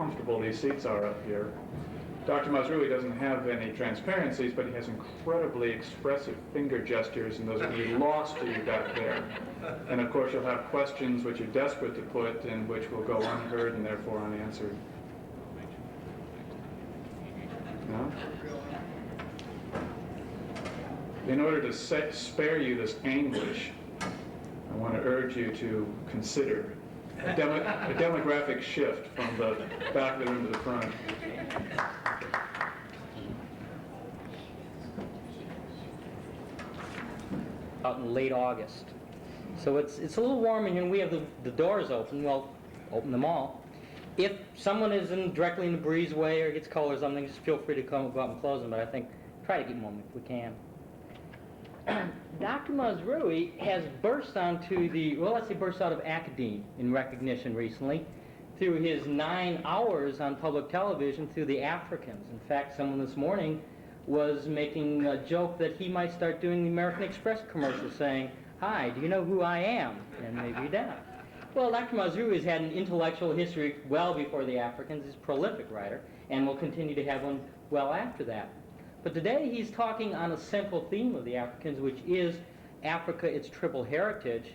comfortable these seats are up here. Dr. Mazrui doesn't have any transparencies, but he has incredibly expressive finger gestures, and those will be lost to you back there. And of course, you'll have questions which you're desperate to put and which will go unheard and therefore unanswered. No? In order to spare you this anguish, I want to urge you to consider a demographic shift from the back of the room to the front. Out in late August. So it's a little warm in here, and we have the doors open. Well, open them all. If someone is directly in the breezeway or gets cold or something, just feel free to go out and close them, but I think try to keep them open if we can. Dr. Mazrui has burst onto burst out of academe in recognition recently through his 9 hours on public television through the Africans. In fact, someone this morning was making a joke that he might start doing the American Express commercial saying, "Hi, do you know who I am?" And maybe you don't. Well, Dr. Mazrui has had an intellectual history well before the Africans. He's a prolific writer and will continue to have one well after that. But today he's talking on a central theme of the Africans, which is Africa, its triple heritage.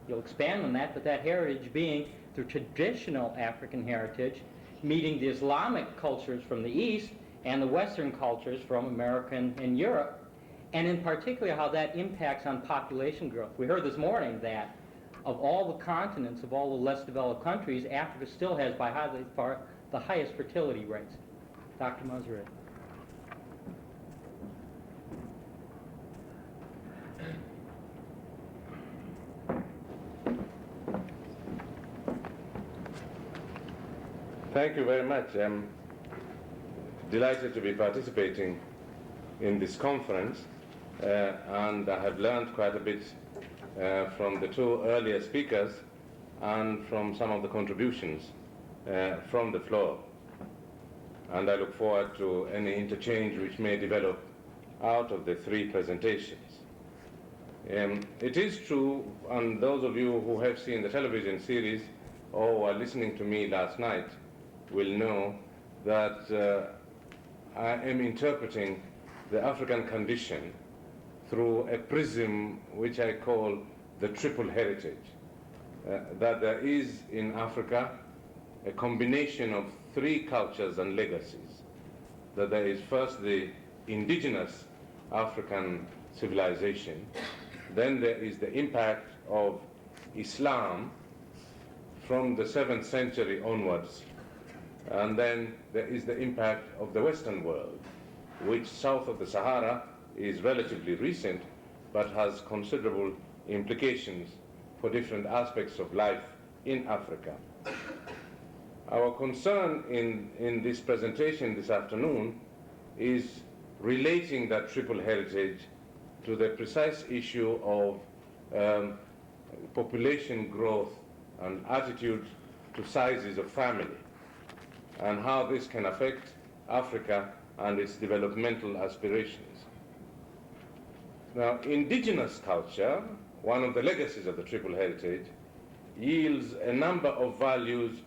You'll expand on that, but that heritage being the traditional African heritage, meeting the Islamic cultures from the East and the Western cultures from America and Europe, and in particular how that impacts on population growth. We heard this morning that of all the continents, of all the less developed countries, Africa still has by far the highest fertility rates. Dr. Mazrui. Thank you very much. I'm delighted to be participating in this conference, and I have learned quite a bit from the 2 earlier speakers and from some of the contributions from the floor. And I look forward to any interchange which may develop out of the 3 presentations. It is true, and those of you who have seen the television series or were listening to me last night will know that I am interpreting the African condition through a prism which I call the triple heritage. That there is in Africa a combination of 3 cultures and legacies. That there is first the indigenous African civilization, then there is the impact of Islam from the 7th century onwards, and then there is the impact of the Western world, which south of the Sahara is relatively recent, but has considerable implications for different aspects of life in Africa. Our concern in this presentation this afternoon is relating that triple heritage to the precise issue of population growth and attitude to sizes of family, and how this can affect Africa and its developmental aspirations. Now, indigenous culture, one of the legacies of the triple heritage, yields a number of values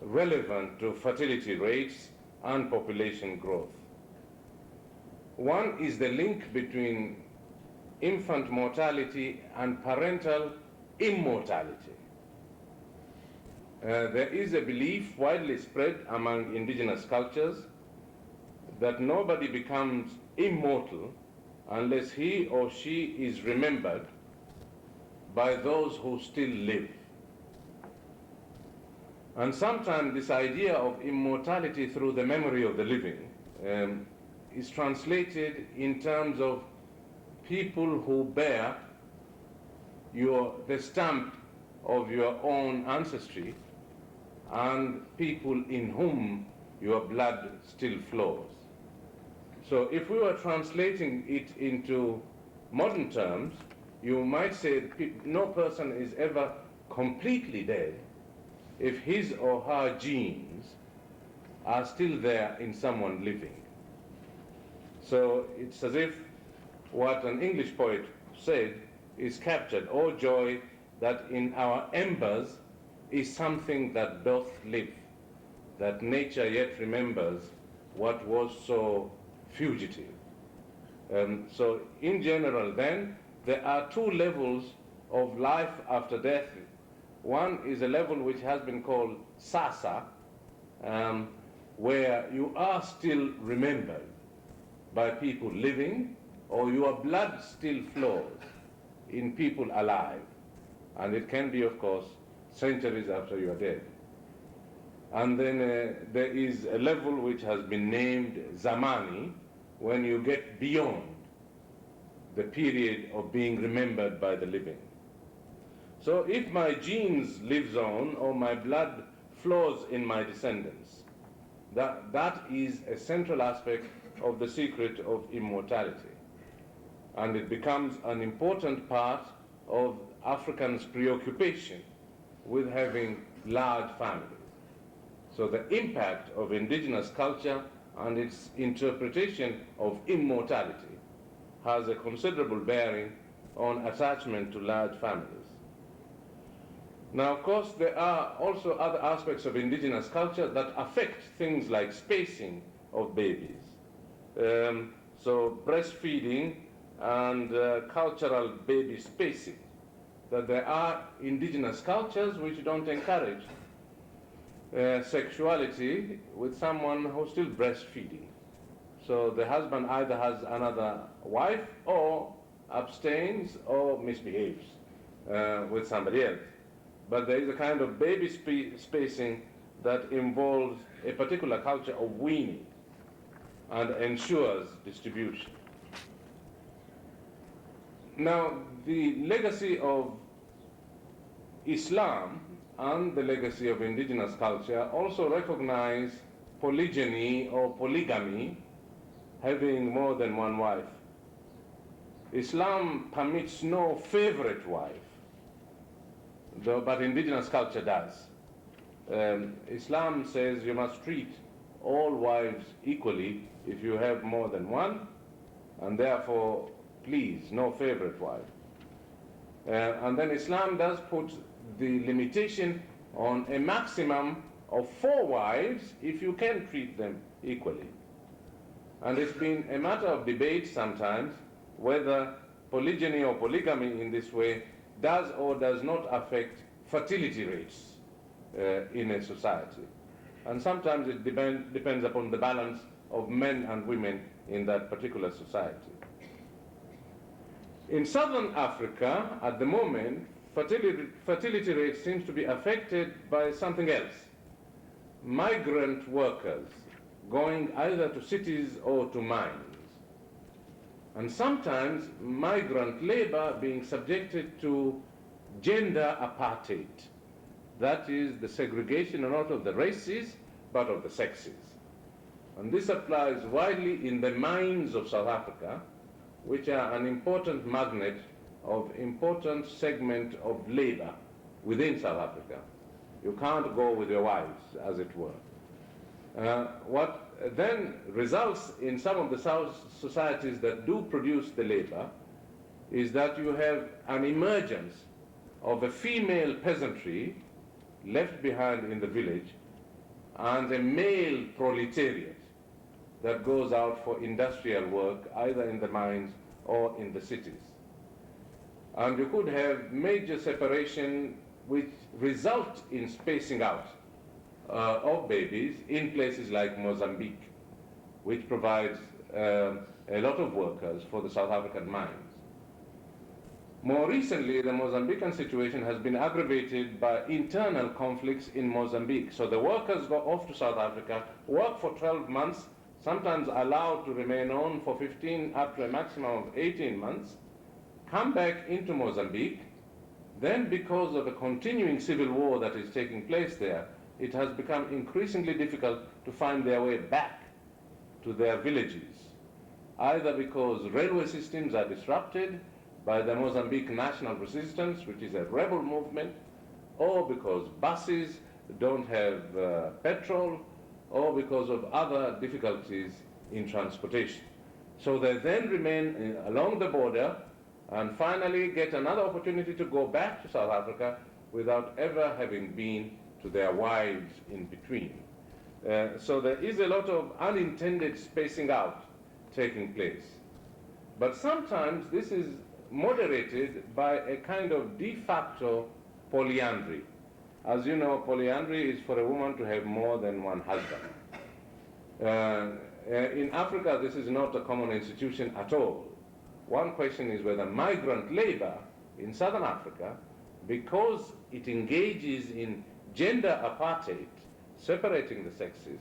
relevant to fertility rates and population growth. One is the link between infant mortality and parental immortality. There is a belief widely spread among indigenous cultures that nobody becomes immortal unless he or she is remembered by those who still live. And sometimes this idea of immortality through the memory of the living is translated in terms of people who bear the stamp of your own ancestry and people in whom your blood still flows. So if we were translating it into modern terms, you might say no person is ever completely dead if his or her genes are still there in someone living. So it's as if what an English poet said is captured, "O joy that in our embers is something that doth live." that nature yet remembers what was so fugitive. So in general then, there are two levels of life after death. One is a level which has been called sasa, where you are still remembered by people living, or your blood still flows in people alive. And it can be, of course, centuries after you are dead. And then there is a level which has been named zamani, when you get beyond the period of being remembered by the living. So if my genes lives on, or my blood flows in my descendants, that is a central aspect of the secret of immortality. And it becomes an important part of Africans' preoccupation with having large families. So the impact of indigenous culture and its interpretation of immortality has a considerable bearing on attachment to large families. Now, of course, there are also other aspects of indigenous culture that affect things like spacing of babies. So breastfeeding and cultural baby spacing, that there are indigenous cultures which don't encourage sexuality with someone who's still breastfeeding. So the husband either has another wife or abstains or misbehaves with somebody else. But there is a kind of baby spacing that involves a particular culture of weaning and ensures distribution. Now, the legacy of Islam and the legacy of indigenous culture also recognize polygyny or polygamy, having more than one wife. Islam permits no favorite wife, but indigenous culture does. Islam says you must treat all wives equally if you have more than one, and therefore, please, no favorite wife. And then Islam does put the limitation on a maximum of 4 wives if you can treat them equally. And it's been a matter of debate sometimes whether polygyny or polygamy in this way does or does not affect fertility rates in a society. And sometimes it depends upon the balance of men and women in that particular society. In southern Africa, at the moment, fertility rate seems to be affected by something else. Migrant workers going either to cities or to mines. And sometimes migrant labor being subjected to gender apartheid. That is the segregation not of the races, but of the sexes. And this applies widely in the mines of South Africa, which are an important magnet of important segment of labor within South Africa. You can't go with your wives, as it were. What then results in some of the South societies that do produce the labor is that you have an emergence of a female peasantry left behind in the village and a male proletariat that goes out for industrial work either in the mines or in the cities. And you could have major separation which result in spacing out of babies in places like Mozambique, which provides a lot of workers for the South African mines. More recently, the Mozambican situation has been aggravated by internal conflicts in Mozambique. So the workers go off to South Africa, work for 12 months, sometimes allowed to remain on for 15 up to a maximum of 18 months, come back into Mozambique. Then, because of a continuing civil war that is taking place there, it has become increasingly difficult to find their way back to their villages, either because railway systems are disrupted by the Mozambique National Resistance, which is a rebel movement, or because buses don't have petrol, or because of other difficulties in transportation. So they then remain along the border and finally get another opportunity to go back to South Africa without ever having been to their wives in between. So there is a lot of unintended spacing out taking place. But sometimes this is moderated by a kind of de facto polyandry. As you know, polyandry is for a woman to have more than one husband. In Africa, this is not a common institution at all. One question is whether migrant labor in southern Africa, because it engages in gender apartheid, separating the sexes,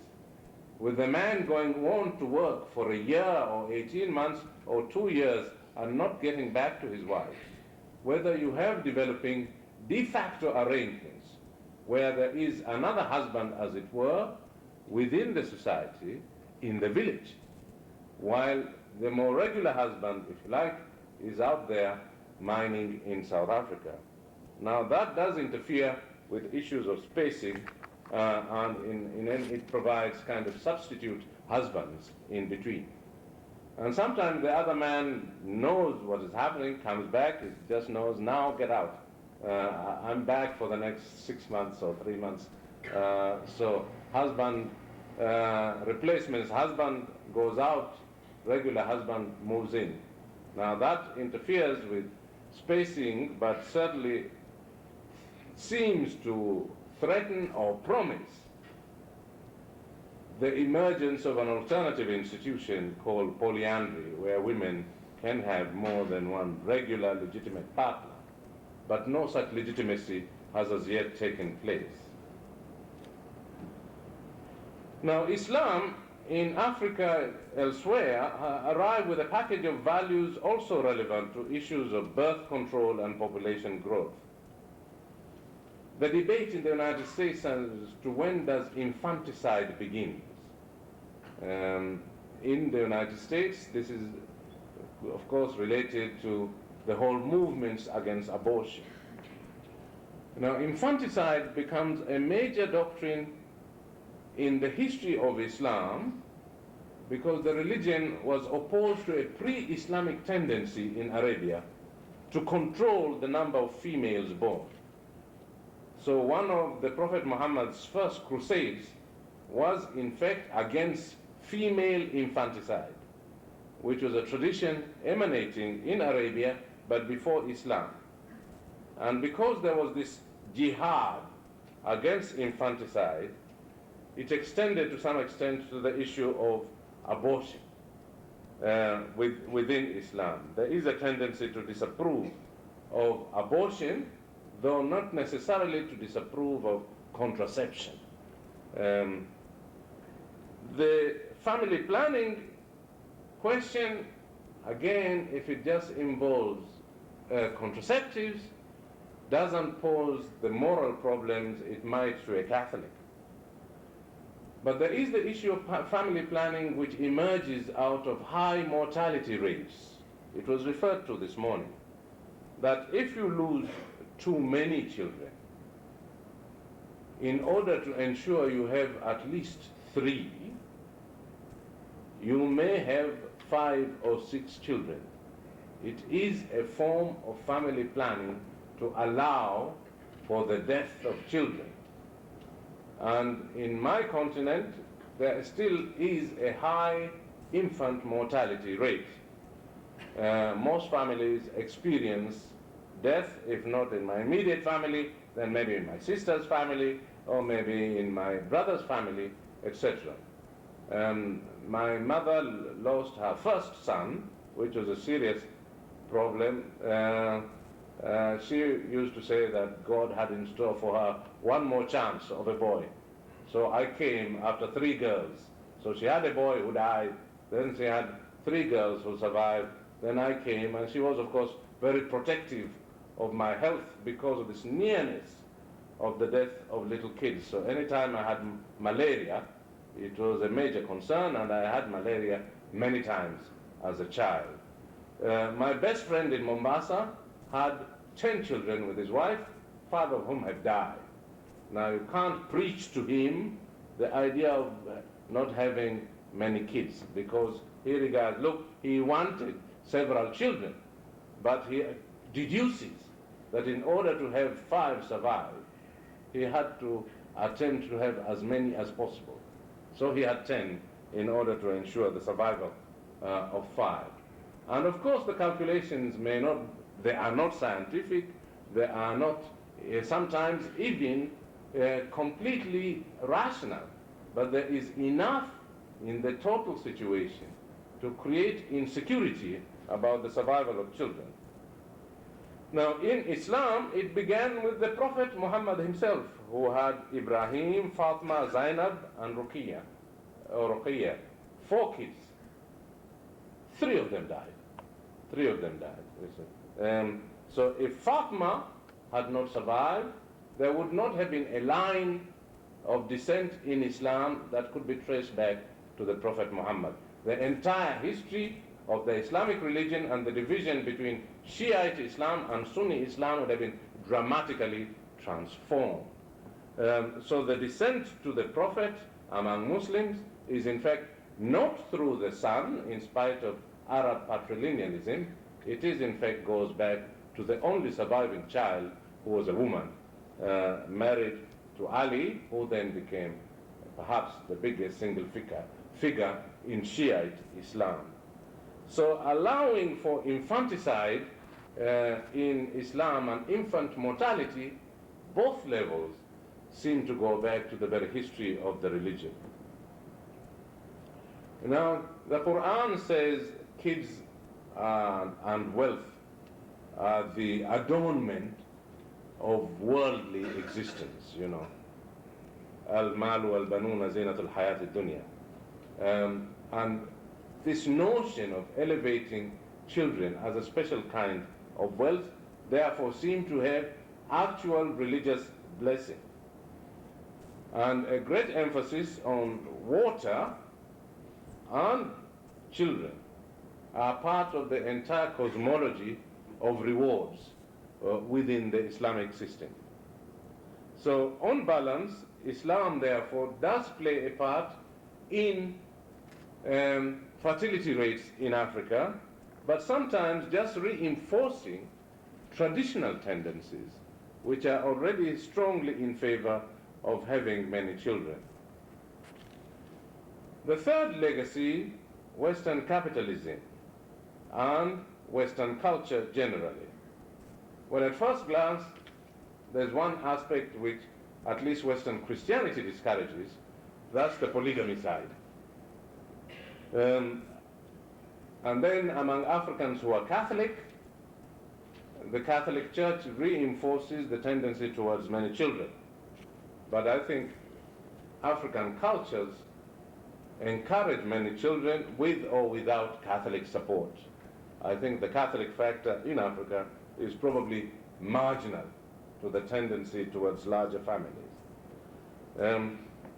with the man going on to work for a year or 18 months or 2 years and not getting back to his wife, whether you have developing de facto arrangements where there is another husband, as it were, within the society, in the village, while the more regular husband, if you like, is out there mining in South Africa. Now that does interfere with issues of spacing, and it provides kind of substitute husbands in between. And sometimes the other man knows what is happening, comes back, he just knows, now get out. I'm back for the next 6 months or 3 months. So husband replacements, husband goes out, regular husband moves in. Now that interferes with spacing, but certainly seems to threaten or promise the emergence of an alternative institution called polyandry, where women can have more than one regular legitimate partner, but no such legitimacy has as yet taken place. Now, Islam in Africa elsewhere arrived with a package of values also relevant to issues of birth control and population growth. The debate in the United States as to when does infanticide begin. In the United States, this is, of course, related to the whole movements against abortion. Now, infanticide becomes a major doctrine in the history of Islam because the religion was opposed to a pre-Islamic tendency in Arabia to control the number of females born. So one of the Prophet Muhammad's first crusades was in fact against female infanticide, which was a tradition emanating in Arabia but before Islam. And because there was this jihad against infanticide, it extended to some extent to the issue of abortion within Islam. There is a tendency to disapprove of abortion, though not necessarily to disapprove of contraception. The family planning question, again, if it just involves contraceptives, doesn't pose the moral problems it might to a Catholic. But there is the issue of family planning which emerges out of high mortality rates. It was referred to this morning, that if you lose too many children, in order to ensure you have at least 3, you may have 5 or 6 children. It is a form of family planning to allow for the death of children. And in my continent, there still is a high infant mortality rate. Most families experience death, if not in my immediate family, then maybe in my sister's family, or maybe in my brother's family, etc. My mother lost her first son, which was a serious problem. She used to say that God had in store for her one more chance of a boy. So I came after 3 girls. So she had a boy who died, then she had 3 girls who survived, then I came, and she was, of course, very protective of my health because of this nearness of the death of little kids. So anytime I had malaria, it was a major concern, and I had malaria many times as a child. My best friend in Mombasa had 10 children with his wife, 5 of whom have died. Now you can't preach to him the idea of not having many kids, because he regards, look, he wanted several children, but he deduces that in order to have 5 survive, he had to attempt to have as many as possible. So he had 10 in order to ensure the survival of 5. And of course the calculations they are not scientific, they are not sometimes even completely rational, but there is enough in the total situation to create insecurity about the survival of children. Now in Islam, it began with the Prophet Muhammad himself, who had Ibrahim, Fatima, Zainab, and Ruqayya, 4 kids. 3 of them died. 3 of them died. So if Fatima had not survived, there would not have been a line of descent in Islam that could be traced back to the Prophet Muhammad. The entire history of the Islamic religion and the division between Shiite Islam and Sunni Islam would have been dramatically transformed. So the descent to the Prophet among Muslims is in fact not through the son, in spite of Arab patrilinealism. It is in fact goes back to the only surviving child, who was a woman, married to Ali, who then became perhaps the biggest single figure in Shiite Islam. So allowing for infanticide in Islam and infant mortality, both levels seem to go back to the very history of the religion. Now, the Quran says kids and wealth are the adornment of worldly existence, you know. Al-malu wal-banuna zinatul hayat dunya. And this notion of elevating children as a special kind of wealth, therefore, seem to have actual religious blessing. And a great emphasis on water and children are part of the entire cosmology of rewards within the Islamic system. So on balance, Islam therefore does play a part in fertility rates in Africa, but sometimes just reinforcing traditional tendencies which are already strongly in favor of having many children. The third legacy, Western capitalism and Western culture generally. Well, at first glance, there's one aspect which at least Western Christianity discourages, that's the polygamy side. And then among Africans who are Catholic, the Catholic Church reinforces the tendency towards many children. But I think African cultures encourage many children with or without Catholic support. I think the Catholic factor in Africa is probably marginal to the tendency towards larger families.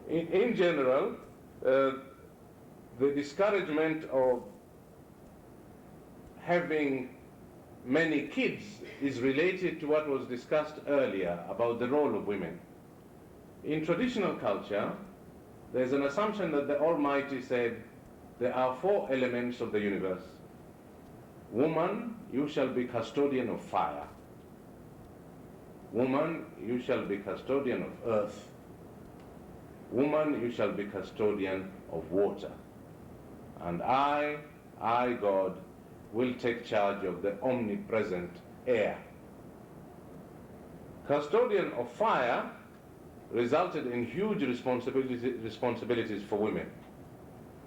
In general, the discouragement of having many kids is related to what was discussed earlier about the role of women. In traditional culture, there's an assumption that the Almighty said, there are 4 elements of the universe. Woman, you shall be custodian of fire. Woman, you shall be custodian of earth. Woman, you shall be custodian of water. And I, God, will take charge of the omnipresent air. Custodian of fire resulted in huge responsibilities for women,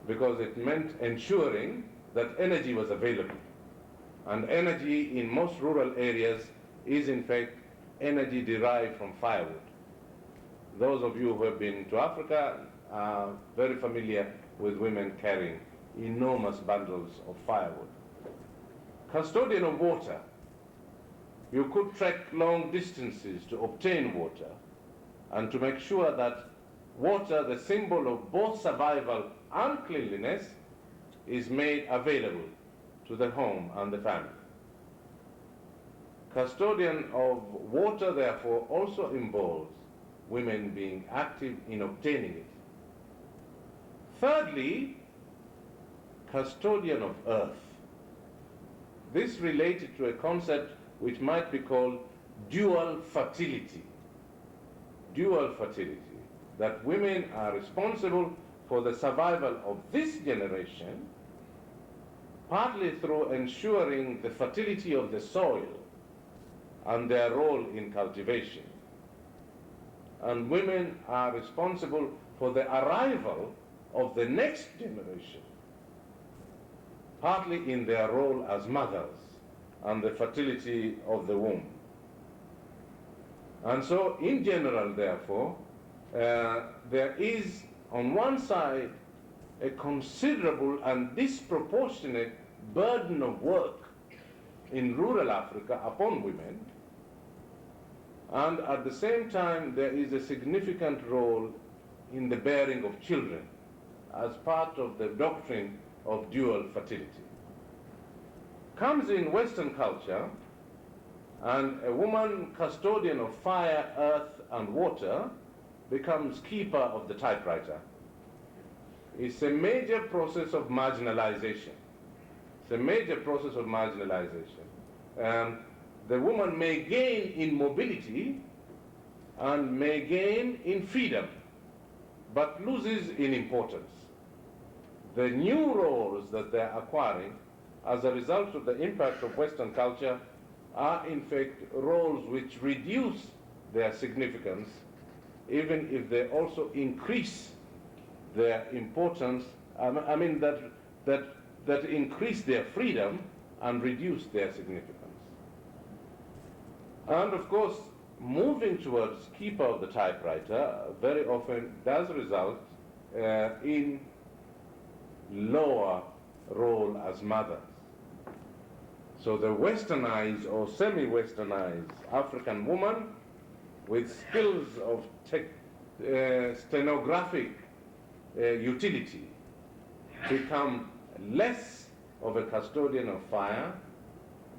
because it meant ensuring that energy was available. And energy in most rural areas is in fact energy derived from firewood. Those of you who have been to Africa are very familiar with women carrying enormous bundles of firewood. Custodian of water. You could trek long distances to obtain water and to make sure that water, the symbol of both survival and cleanliness, is made available to the home and the family. Custodian of water, therefore, also involves women being active in obtaining it. Thirdly, custodian of earth. This related to a concept which might be called dual fertility. Dual fertility, that women are responsible for the survival of this generation, partly through ensuring the fertility of the soil and their role in cultivation. And women are responsible for the arrival of the next generation, partly in their role as mothers and the fertility of the womb. And so, in general, therefore, there is, on one side, a considerable and disproportionate burden of work in rural Africa upon women, and at the same time, there is a significant role in the bearing of children as part of the doctrine of dual fertility. Comes in Western culture, and a woman custodian of fire, earth, and water becomes keeper of the typewriter. It's a major process of marginalization. It's a major process of marginalization. The woman may gain in mobility and may gain in freedom, but loses in importance. The new roles that they're acquiring as a result of the impact of Western culture are in fact roles which reduce their significance, even if they also increase their importance, that increase their freedom and reduce their significance. And of course, moving towards keeper of the typewriter very often does result in lower role as mothers. So the westernized or semi-westernized African woman with skills of stenographic utility become less of a custodian of fire,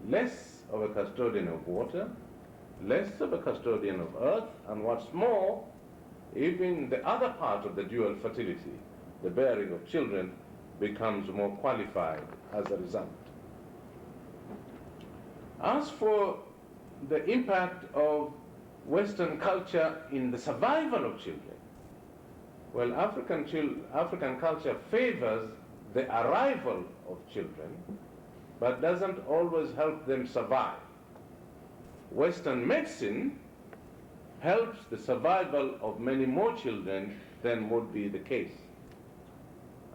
less of a custodian of water, less of a custodian of earth, and what's more, even the other part of the dual fertility, the bearing of children, becomes more qualified as a result. As for the impact of Western culture in the survival of children, well, African culture favors the arrival of children, but doesn't always help them survive. Western medicine helps the survival of many more children than would be the case.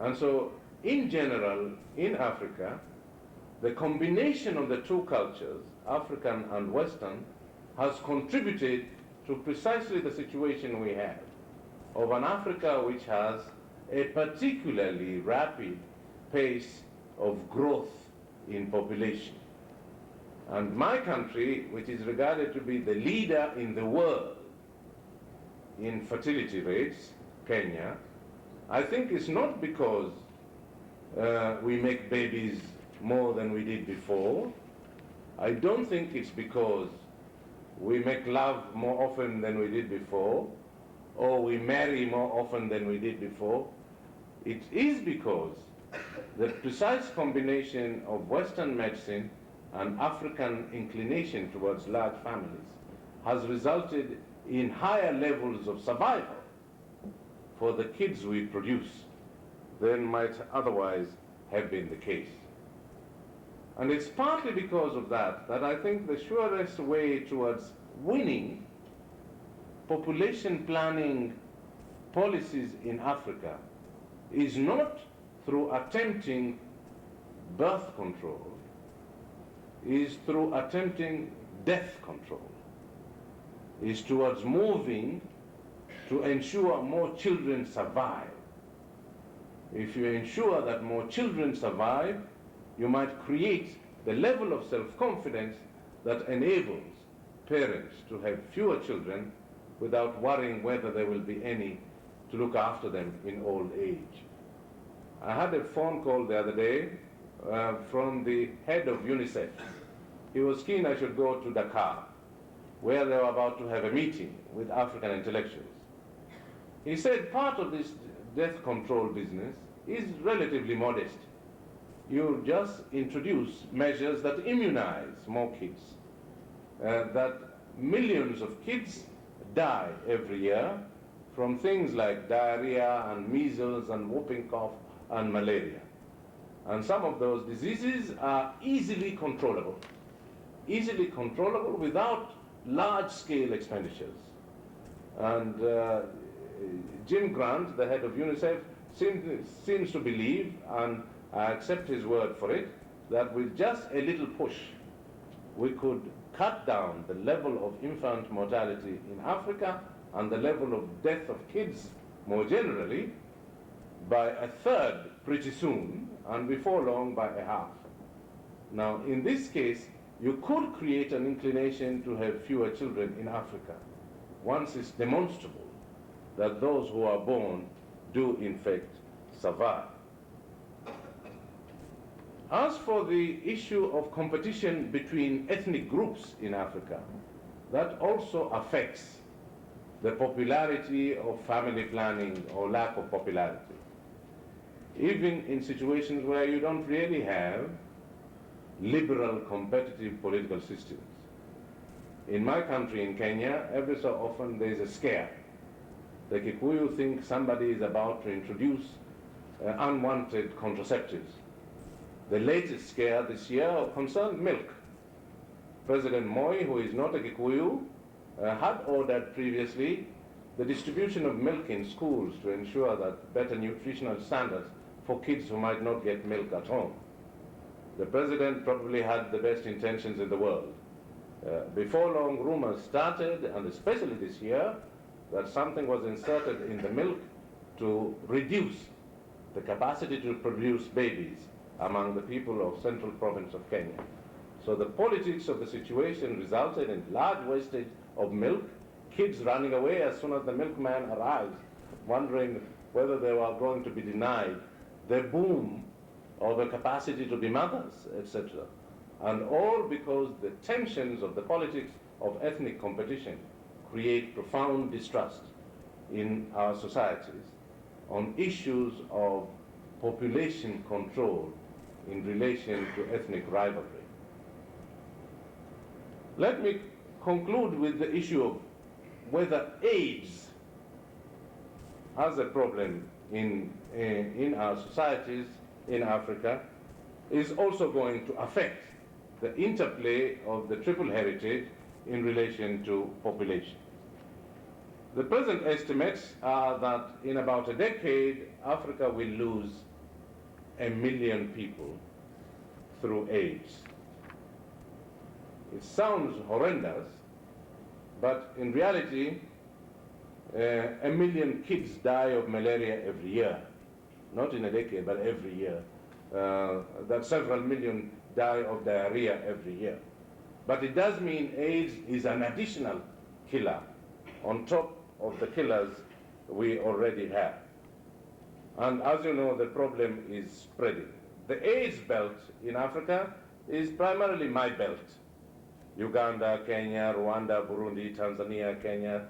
And so, in general, in Africa, the combination of the two cultures, African and Western, has contributed to precisely the situation we have of an Africa which has a particularly rapid pace of growth in population. And my country, which is regarded to be the leader in the world in fertility rates, Kenya, I think it's not because we make babies more than we did before. I don't think it's because we make love more often than we did before, or we marry more often than we did before. It is because the precise combination of Western medicine and African inclination towards large families has resulted in higher levels of survival for the kids we produce than might otherwise have been the case. And it's partly because of that that I think the surest way towards winning population planning policies in Africa is not through attempting birth control, is through attempting death control, is towards moving to ensure more children survive. If you ensure that more children survive, you might create the level of self-confidence that enables parents to have fewer children without worrying whether there will be any to look after them in old age. I had a phone call the other day from the head of UNICEF. He was keen I should go to Dakar, where they were about to have a meeting with African intellectuals. He said part of this death control business is relatively modest. You just introduce measures that immunize more kids, that millions of kids die every year from things like diarrhea and measles and whooping cough and malaria. And some of those diseases are easily controllable without large-scale expenditures. And Jim Grant, the head of UNICEF, seems to believe, and I accept his word for it, that with just a little push, we could cut down the level of infant mortality in Africa and the level of death of kids more generally by a third pretty soon, and before long by a half. Now, in this case, you could create an inclination to have fewer children in Africa once it's demonstrable that those who are born do in fact survive. As for the issue of competition between ethnic groups in Africa, that also affects the popularity of family planning or lack of popularity. Even in situations where you don't really have liberal, competitive political systems. In my country, in Kenya, every so often there is a scare. The Kikuyu think somebody is about to introduce unwanted contraceptives. The latest scare this year concerned milk. President Moi, who is not a Kikuyu, had ordered previously the distribution of milk in schools to ensure that better nutritional standards for kids who might not get milk at home. The president probably had the best intentions in the world. Before long, rumors started, and especially this year, that something was inserted in the milk to reduce the capacity to produce babies among the people of Central Province of Kenya. So the politics of the situation resulted in large wastage of milk, kids running away as soon as the milkman arrives, wondering whether they were going to be denied the boom or the capacity to be mothers, etc. And all because the tensions of the politics of ethnic competition create profound distrust in our societies on issues of population control in relation to ethnic rivalry. Let me conclude with the issue of whether AIDS as a problem in our societies in Africa is also going to affect the interplay of the triple heritage in relation to population. The present estimates are that in about a decade, Africa will lose 1 million people through AIDS. It sounds horrendous, but in reality, 1 million kids die of malaria every year. Not in a decade, but every year. That several million die of diarrhea every year. But it does mean AIDS is an additional killer on top of the killers we already have. And as you know, the problem is spreading. The AIDS belt in Africa is primarily my belt. Uganda, Kenya, Rwanda, Burundi, Tanzania, Kenya,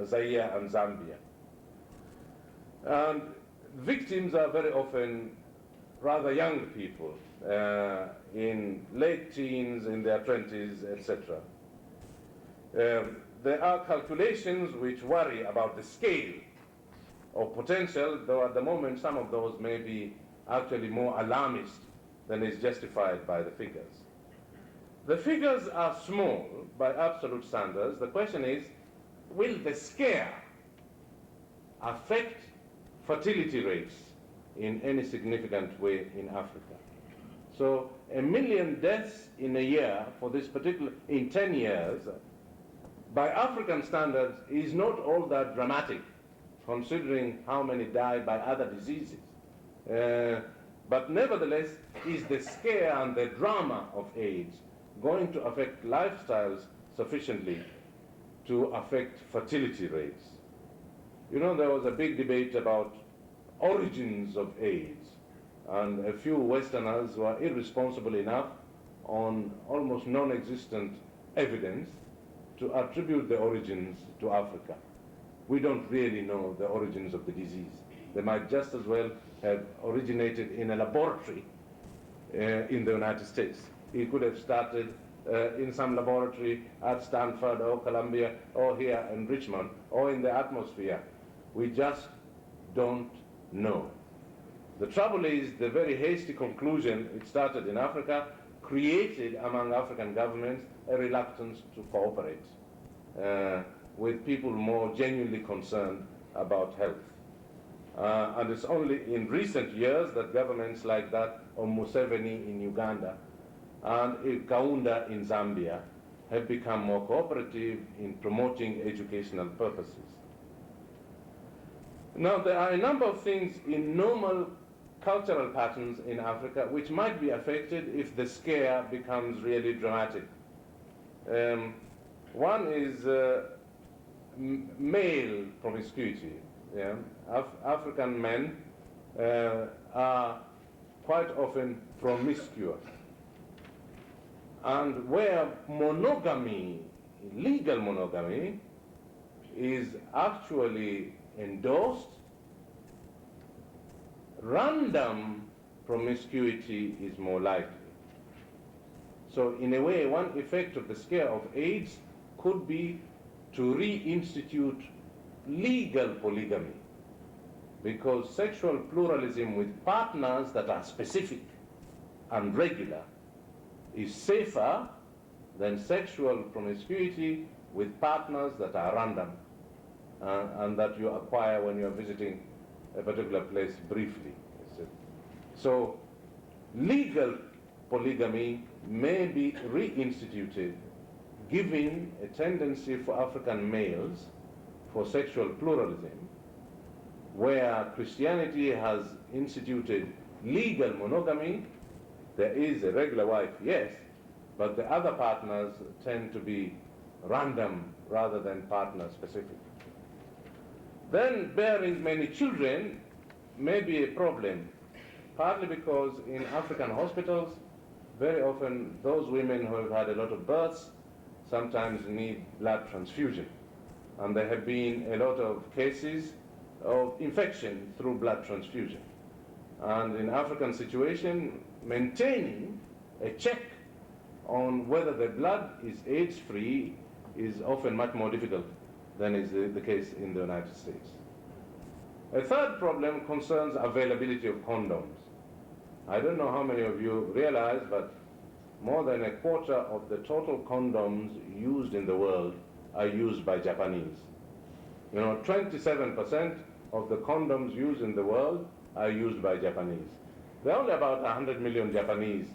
Zaire, and Zambia. And victims are very often rather young people, in late teens, in their 20s, etc. There are calculations which worry about the scale of potential, though at the moment some of those may be actually more alarmist than is justified by the figures. The figures are small by absolute standards. The question is, will the scare affect fertility rates in any significant way in Africa? So 1 million deaths in a year for this particular, in 10 years, by African standards is not all that dramatic, considering how many die by other diseases. But nevertheless, is the scare and the drama of AIDS going to affect lifestyles sufficiently to affect fertility rates? You know, there was a big debate about origins of AIDS, and a few Westerners were irresponsible enough on almost non-existent evidence to attribute the origins to Africa. We don't really know the origins of the disease. They might just as well have originated in a laboratory in the United States. It could have started in some laboratory at Stanford or Columbia or here in Richmond or in the atmosphere We just don't know. The trouble is the very hasty conclusion, it started in Africa, created among African governments a reluctance to cooperate with people more genuinely concerned about health. And it's only in recent years that governments like that of Museveni in Uganda and Kaunda in Zambia have become more cooperative in promoting educational purposes. Now, there are a number of things in normal cultural patterns in Africa which might be affected if the scare becomes really dramatic. One is male promiscuity. Yeah? African men are quite often promiscuous. And where monogamy, legal monogamy, is actually endorsed, random promiscuity is more likely. So in a way, one effect of the scare of AIDS could be to reinstitute legal polygamy, because sexual pluralism with partners that are specific and regular is safer than sexual promiscuity with partners that are random and that you acquire when you're visiting a particular place briefly. So legal polygamy may be reinstituted, giving a tendency for African males for sexual pluralism, where Christianity has instituted legal monogamy. There is a regular wife, yes, but the other partners tend to be random rather than partner specific. Then bearing many children may be a problem, partly because in African hospitals, very often those women who have had a lot of births sometimes need blood transfusion. And there have been a lot of cases of infection through blood transfusion. And in African situation, maintaining a check on whether the blood is AIDS-free is often much more difficult than is the case in the United States. A third problem concerns availability of condoms. I don't know how many of you realize, but more than a quarter of the total condoms used in the world are used by Japanese. 27% of the condoms used in the world are used by Japanese. There are only about 100 million Japanese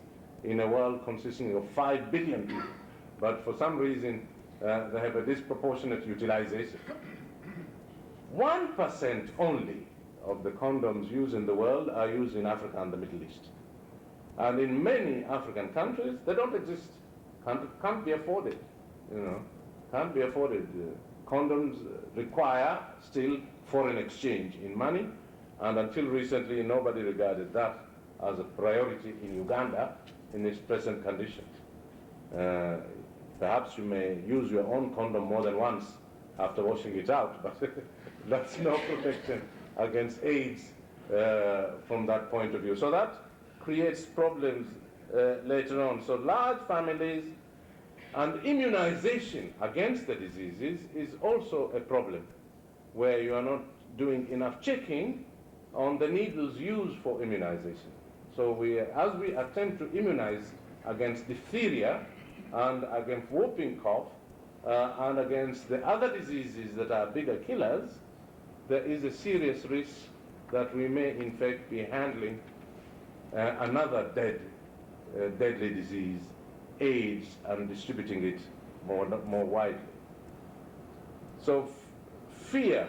in a world consisting of 5 billion people, but for some reason they have a disproportionate utilization. 1% only of the condoms used in the world are used in Africa and the Middle East. And in many African countries, they don't exist, can't be afforded, can't be afforded. Condoms require still foreign exchange in money, and until recently, nobody regarded that as a priority in Uganda in its present conditions. Perhaps you may use your own condom more than once after washing it out, but that's no protection against AIDS from that point of view. So that creates problems later on. So large families and immunization against the diseases is also a problem, where you are not doing enough checking on the needles used for immunization. So as we attempt to immunize against diphtheria and against whooping cough and against the other diseases that are bigger killers, there is a serious risk that we may in fact be handling another deadly disease, AIDS, and distributing it more widely. So fear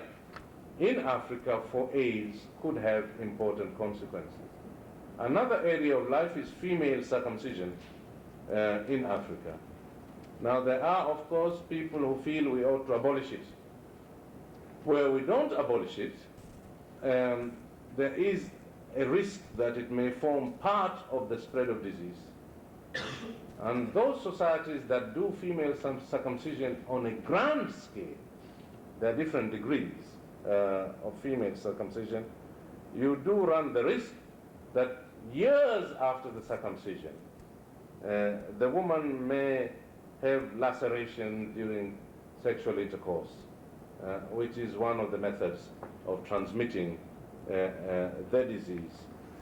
in Africa for AIDS could have important consequences. Another area of life is female circumcision in Africa. Now there are, of course, people who feel we ought to abolish it. Where we don't abolish it, there is a risk that it may form part of the spread of disease. And those societies that do female circumcision on a grand scale, there are different degrees of female circumcision, you do run the risk that years after the circumcision, the woman may have laceration during sexual intercourse, which is one of the methods of transmitting the disease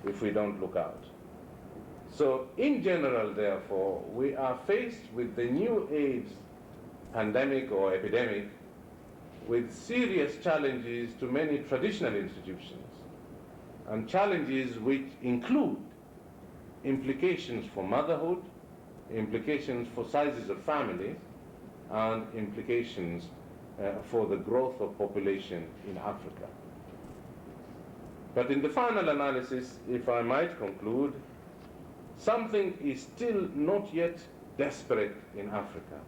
if we don't look out. So in general, therefore, we are faced with the new AIDS pandemic or epidemic with serious challenges to many traditional institutions, and challenges which include implications for motherhood, implications for sizes of families, and implications for the growth of population in Africa. But in the final analysis, if I might conclude, something is still not yet desperate in Africa,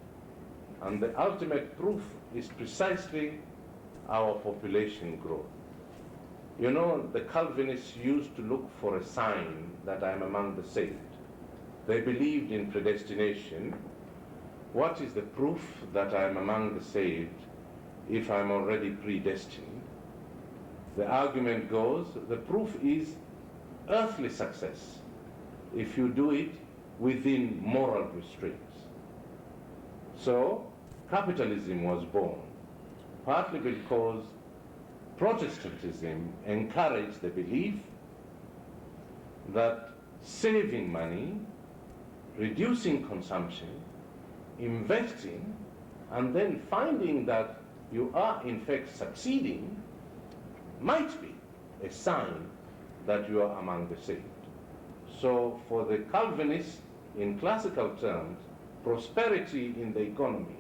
and the ultimate proof is precisely our population growth. You know, the Calvinists used to look for a sign that I'm among the saved. They believed in predestination. What is the proof that I'm among the saved if I'm already predestined? The argument goes, the proof is earthly success if you do it within moral restraints. So, capitalism was born, partly because Protestantism encouraged the belief that saving money, reducing consumption, investing, and then finding that you are in fact succeeding might be a sign that you are among the saved. So for the Calvinists, in classical terms, prosperity in the economy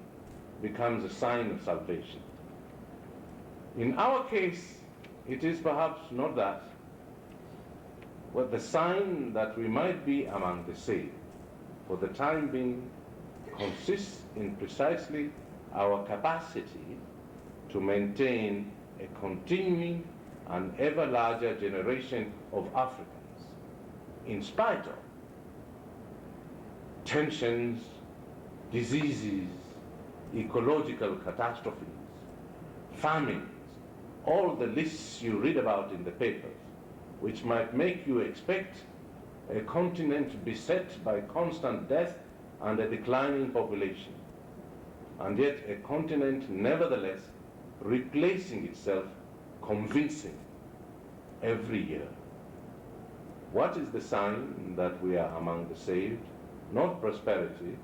becomes a sign of salvation. In our case, it is perhaps not that, but the sign that we might be among the saved, for the time being, consists in precisely our capacity to maintain a continuing and ever larger generation of Africans, in spite of tensions, diseases, ecological catastrophes, famines, all the lists you read about in the papers, which might make you expect a continent beset by constant death and a declining population, and yet a continent nevertheless replacing itself convincing every year. What is the sign that we are among the saved? Not prosperity,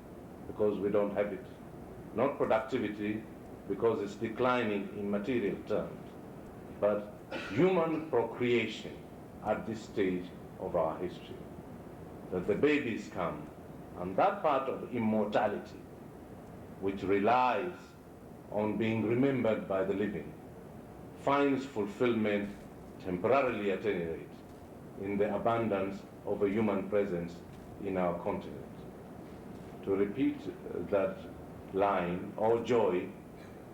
because we don't have it. Not productivity, because it's declining in material terms. But human procreation at this stage of our history. That the babies come, and that part of immortality, which relies on being remembered by the living, finds fulfillment, temporarily at any rate, in the abundance of a human presence in our continent. To repeat that line, all joy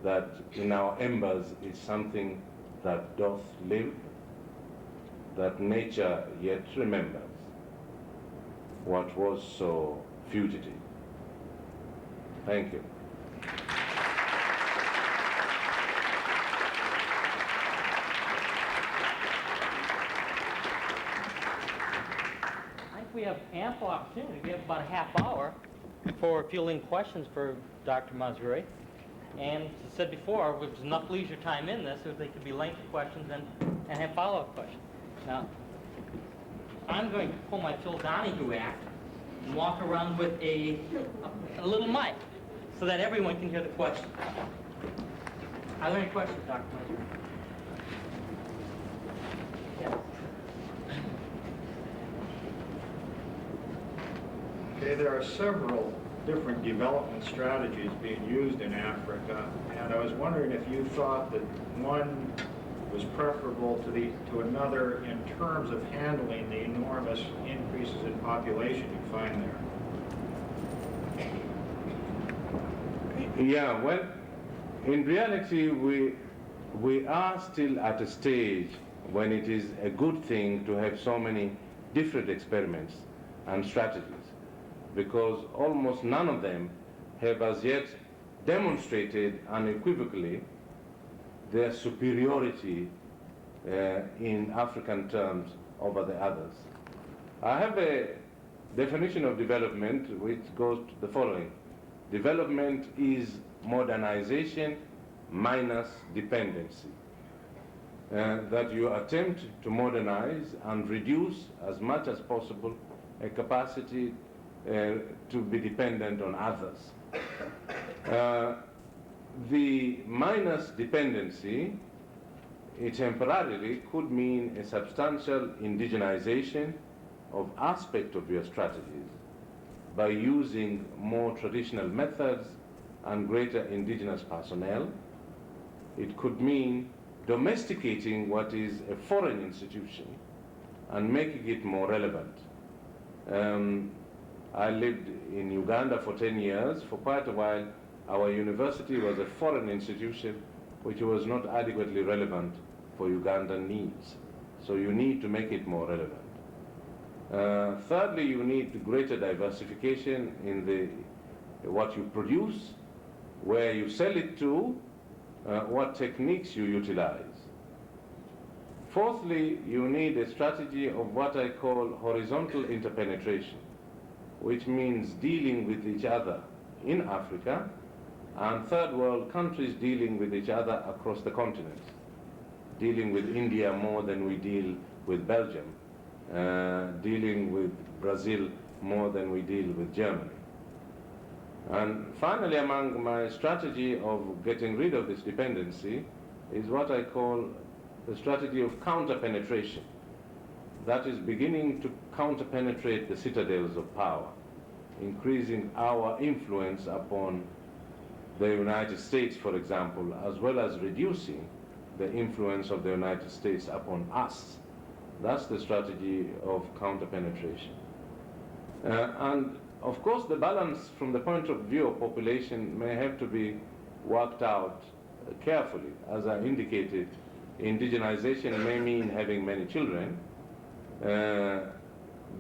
that in our embers is something that doth live, that nature yet remembers what was so fugitive. Thank you. I think we have ample opportunity. We have about a half hour for fielding questions for Dr. Mazrui. And as I said before, there's enough leisure time in this so they could be lengthy questions and have follow-up questions. Now, I'm going to pull my Phil Donahue act and walk around with a little mic so that everyone can hear the question. Are there any questions, Dr. Mazrui? Yes. Okay, there are several different development strategies being used in Africa, and I was wondering if you thought that one was preferable to another in terms of handling the enormous increases in population you find there. Yeah, well, in reality, we are still at a stage when it is a good thing to have so many different experiments and strategies, because almost none of them have as yet demonstrated unequivocally their superiority in African terms over the others. I have a definition of development which goes to the following. Development is modernization minus dependency. that you attempt to modernize and reduce as much as possible a capacity to be dependent on others. The minus dependency, temporarily could mean a substantial indigenization of aspect of your strategies by using more traditional methods and greater indigenous personnel. It could mean domesticating what is a foreign institution and making it more relevant. I lived in Uganda for 10 years. For quite a while, our university was a foreign institution which was not adequately relevant for Ugandan needs. So you need to make it more relevant. Thirdly, you need greater diversification in what you produce, where you sell it to, what techniques you utilize. Fourthly, you need a strategy of what I call horizontal interpenetration, which means dealing with each other in Africa, and third world countries dealing with each other across the continent, dealing with India more than we deal with Belgium, dealing with Brazil more than we deal with Germany. And finally, among my strategy of getting rid of this dependency is what I call the strategy of counter-penetration. That is beginning to counter-penetrate the citadels of power, increasing our influence upon the United States, for example, as well as reducing the influence of the United States upon us. That's the strategy of counter-penetration. And of course, the balance from the point of view of population may have to be worked out carefully. As I indicated, indigenization may mean having many children,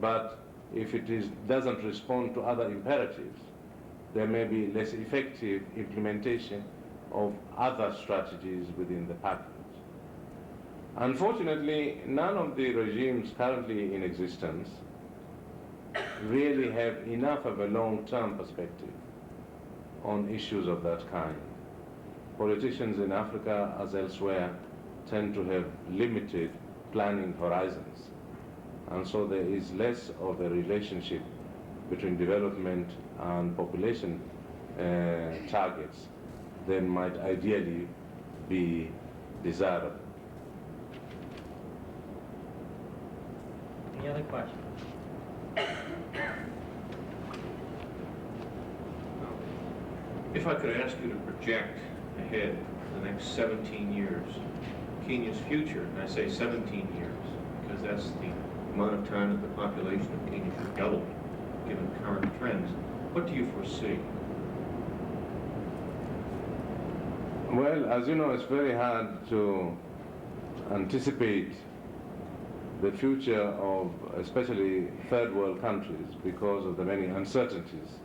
but if it doesn't respond to other imperatives, there may be less effective implementation of other strategies within the package. Unfortunately, none of the regimes currently in existence really have enough of a long-term perspective on issues of that kind. Politicians in Africa, as elsewhere, tend to have limited planning horizons. And so there is less of a relationship between development and population targets than might ideally be desirable. Any other questions? If I could ask you to project ahead for the next 17 years, Kenya's future, and I say 17 years, because that's the amount of time that the population of Kenya should double, given current trends, what do you foresee? Well, as you know, it's very hard to anticipate the future of especially third world countries because of the many uncertainties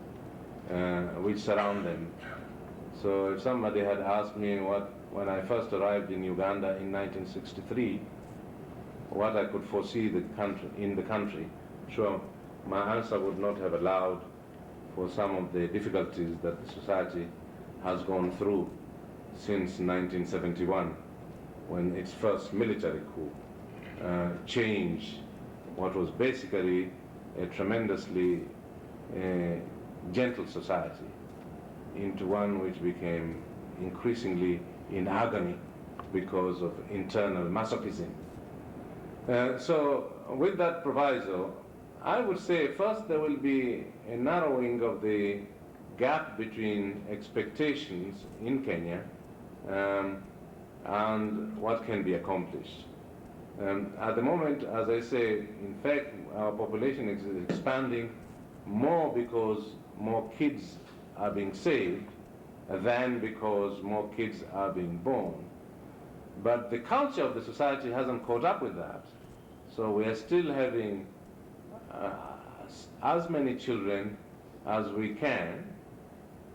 which surround them. So if somebody had asked me when I first arrived in Uganda in 1963, what I could foresee in the country, sure, my answer would not have allowed for some of the difficulties that the society has gone through since 1971, when its first military coup changed what was basically a tremendously gentle society into one which became increasingly in agony because of internal masochism. So with that proviso, I would say first there will be a narrowing of the gap between expectations in Kenya and what can be accomplished. At the moment, as I say, in fact, our population is expanding more because more kids are being saved than because more kids are being born. But the culture of the society hasn't caught up with that. So we are still having as many children as we can,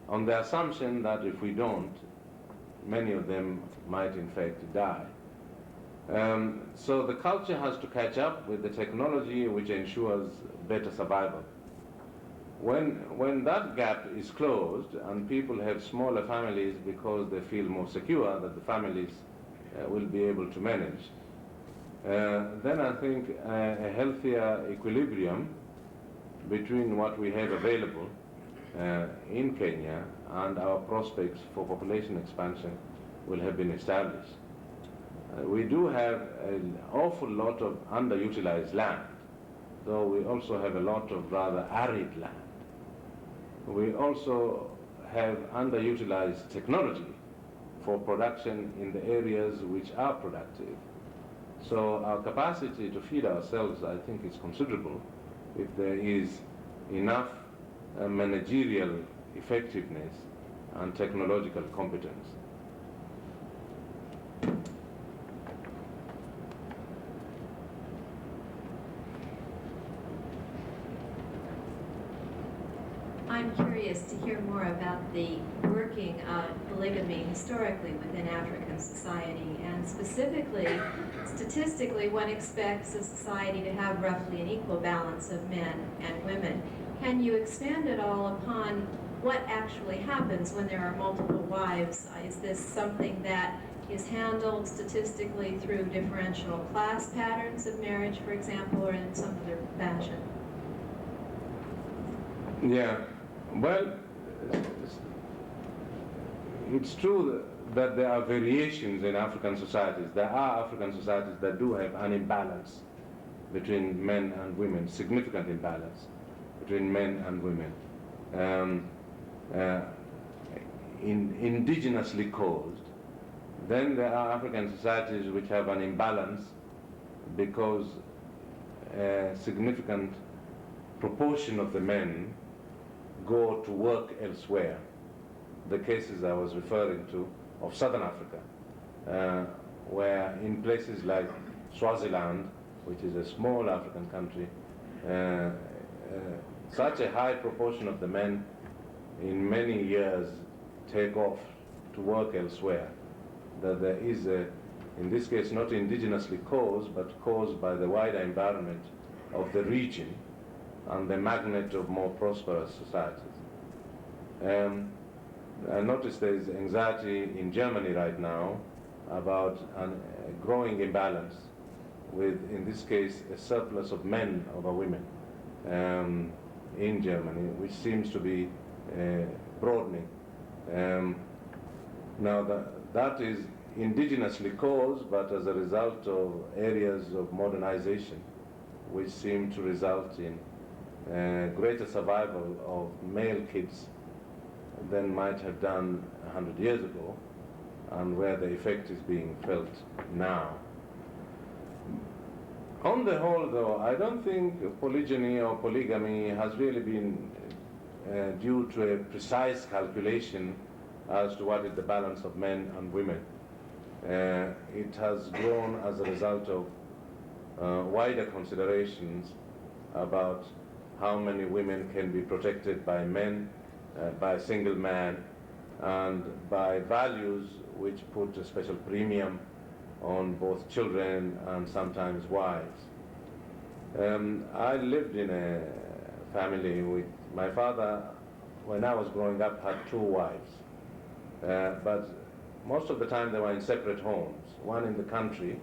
on the assumption that if we don't, many of them might in fact die. So the culture has to catch up with the technology which ensures better survival. When that gap is closed and people have smaller families because they feel more secure that the families will be able to manage. Then I think a healthier equilibrium between what we have available in Kenya and our prospects for population expansion will have been established. We do have an awful lot of underutilized land, though we also have a lot of rather arid land. We also have underutilized technology for production in the areas which are productive. So our capacity to feed ourselves, I think, is considerable if there is enough managerial effectiveness and technological competence. I'm curious to hear more about the working of polygamy historically within African society, and specifically, statistically, one expects a society to have roughly an equal balance of men and women. Can you expand at all upon what actually happens when there are multiple wives? Is this something that is handled statistically through differential class patterns of marriage, for example, or in some other fashion? Yeah, well, it's true that there are variations in African societies. There are African societies that do have an imbalance between men and women, significant imbalance between men and women, indigenously caused. Then there are African societies which have an imbalance because a significant proportion of the men go to work elsewhere. The cases I was referring to of Southern Africa, where in places like Swaziland, which is a small African country, such a high proportion of the men in many years take off to work elsewhere, that there is in this case, not indigenously caused, but caused by the wider environment of the region and the magnet of more prosperous societies. I notice there is anxiety in Germany right now about a growing imbalance with, in this case, a surplus of men over women in Germany, which seems to be broadening. Now that is indigenously caused, but as a result of areas of modernization, which seem to result in greater survival of male kids than might have done 100 years ago, and where the effect is being felt now. On the whole, though, I don't think polygyny or polygamy has really been due to a precise calculation as to what is the balance of men and women. It has grown as a result of wider considerations about how many women can be protected by men, by a single man, and by values which put a special premium on both children and sometimes wives. I lived in a family with my father, when I was growing up, had 2 wives, but most of the time they were in separate homes, one in the country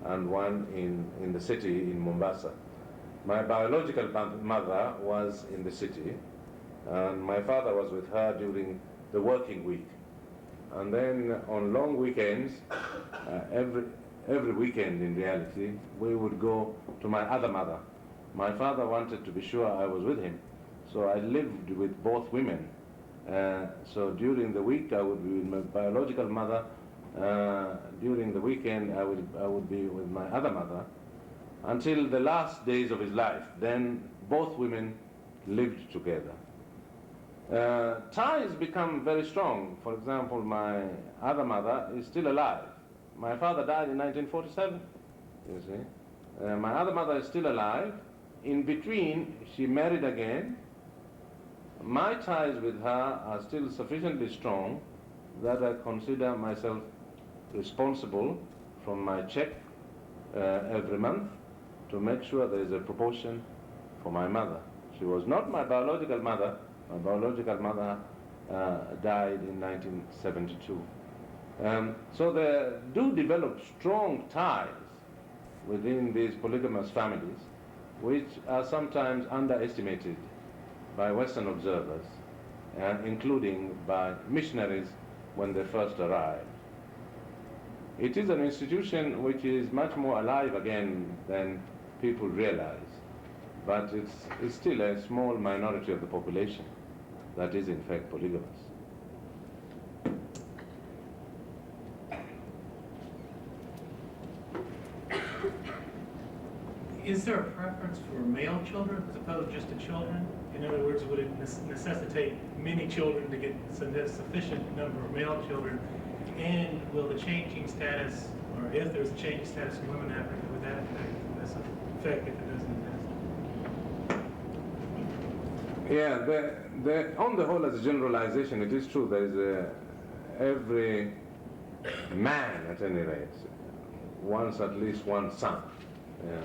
and one in the city in Mombasa. My biological mother was in the city, and my father was with her during the working week. And then on long weekends, every weekend in reality, we would go to my other mother. My father wanted to be sure I was with him, so I lived with both women. So during the week I would be with my biological mother. During the weekend I would be with my other mother, until the last days of his life. Then both women lived together. Ties become very strong. For example, my other mother is still alive. My father died in 1947, you see. My other mother is still alive. In between, she married again. My ties with her are still sufficiently strong that I consider myself responsible from my check every month to make sure there is a proportion for my mother. She was not my biological mother. My biological mother died in 1972. So they do develop strong ties within these polygamous families, which are sometimes underestimated by Western observers, including by missionaries when they first arrived. It is an institution which is much more alive again than people realize, but it's still a small minority of the population that is in fact polygamous. Is there a preference for male children as opposed to just the children? In other words, would it necessitate many children to get a sufficient number of male children? And will the changing status, or if there's a changing status in women in Africa, would that affect if it doesn't exist? Yeah, on the whole, as a generalization, it is true there is every man, at any rate, wants at least one son. Yeah.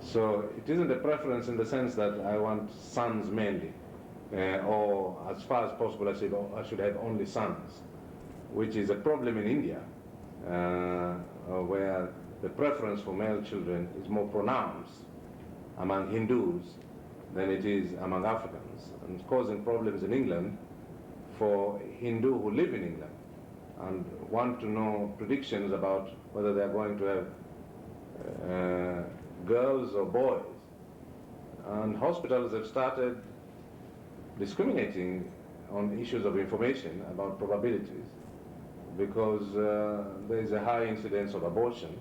So it isn't a preference in the sense that I want sons mainly, or as far as possible I should have only sons, which is a problem in India, where the preference for male children is more pronounced among Hindus than it is among Africans, and causing problems in England for Hindu who live in England and want to know predictions about whether they are going to have girls or boys. And hospitals have started discriminating on issues of information about probabilities because there is a high incidence of abortions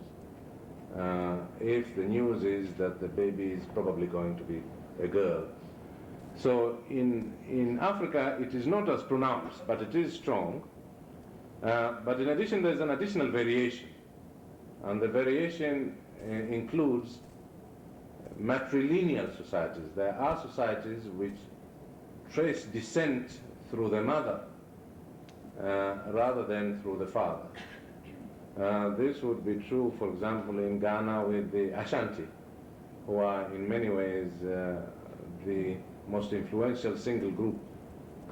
if the news is that the baby is probably going to be a girl. So in Africa it is not as pronounced, but it is strong. But in addition, there's an additional variation, and the variation includes matrilineal societies. There are societies which trace descent through the mother rather than through the father. This would be true, for example, in Ghana with the Ashanti, who are in many ways the most influential single group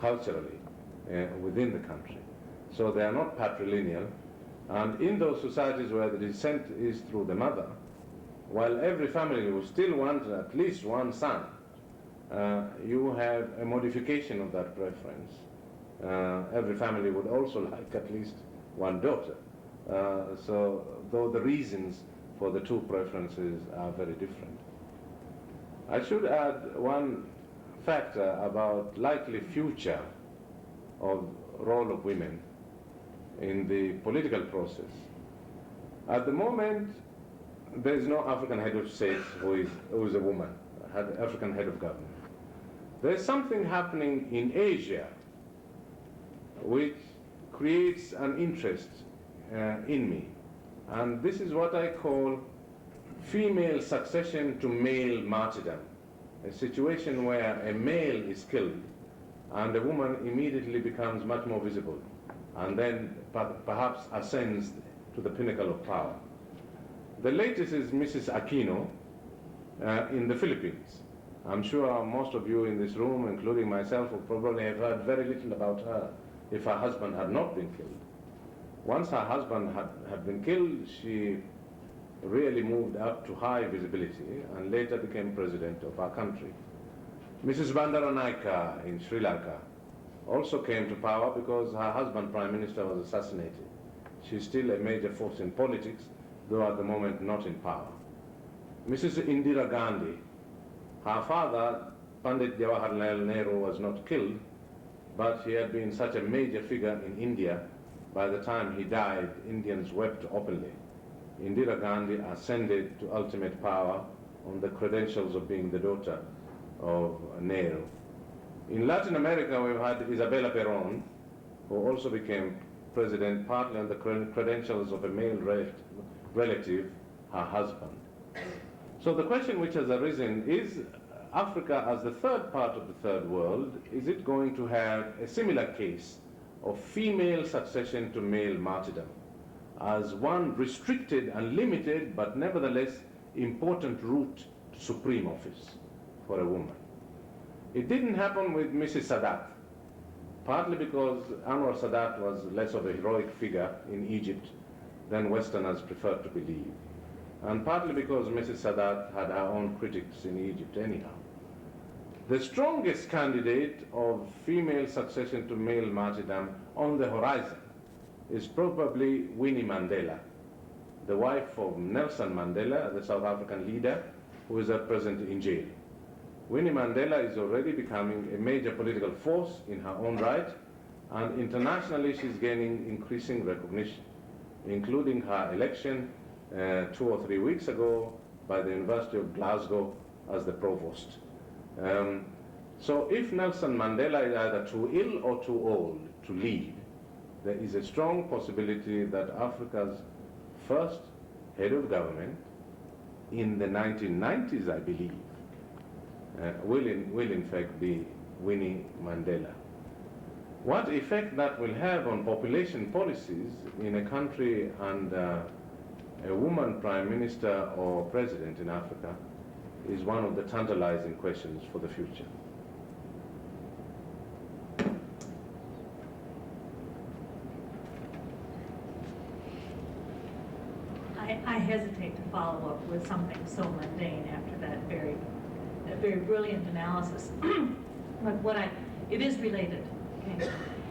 culturally within the country. So they are not patrilineal, and in those societies where the descent is through the mother, while every family will still want at least one son, you have a modification of that preference. Every family would also like at least one daughter. So though the reasons for the two preferences are very different. I should add one factor about likely future of role of women in the political process. At the moment, there is no African head of state who is a woman, African head of government. There is something happening in Asia which creates an interest in me. And this is what I call female succession to male martyrdom, a situation where a male is killed and a woman immediately becomes much more visible and then perhaps ascends to the pinnacle of power. The latest is Mrs. Aquino in the Philippines. I'm sure most of you in this room, including myself, would probably have heard very little about her if her husband had not been killed. Once her husband had been killed, she really moved up to high visibility and later became president of our country. Mrs. Bandaranaike in Sri Lanka also came to power because her husband, Prime Minister, was assassinated. She's still a major force in politics, though at the moment not in power. Mrs. Indira Gandhi, her father, Pandit Jawaharlal Nehru, was not killed, but he had been such a major figure in India. By the time he died, Indians wept openly. Indira Gandhi ascended to ultimate power on the credentials of being the daughter of Nehru. In Latin America, we've had Isabella Perón, who also became president partly on the credentials of a male relative, her husband. So the question which has arisen is, Africa as the third part of the third world, is it going to have a similar case of female succession to male martyrdom as one restricted and limited but nevertheless important route to supreme office for a woman? It didn't happen with Mrs. Sadat. partly because Anwar Sadat was less of a heroic figure in Egypt than Westerners preferred to believe, and partly because Mrs. Sadat had her own critics in Egypt anyhow. The strongest candidate of female succession to male martyrdom on the horizon is probably Winnie Mandela, the wife of Nelson Mandela, the South African leader, who is at present in jail. Winnie Mandela is already becoming a major political force in her own right, and internationally she's gaining increasing recognition, including her election 2 or 3 weeks ago by the University of Glasgow as the provost. So if Nelson Mandela is either too ill or too old to lead, there is a strong possibility that Africa's first head of government in the 1990s, I believe, will in fact be Winnie Mandela. What effect that will have on population policies in a country and a woman prime minister or president in Africa is one of the tantalizing questions for the future. I hesitate to follow up with something so mundane after that very brilliant analysis. But it is related. Okay?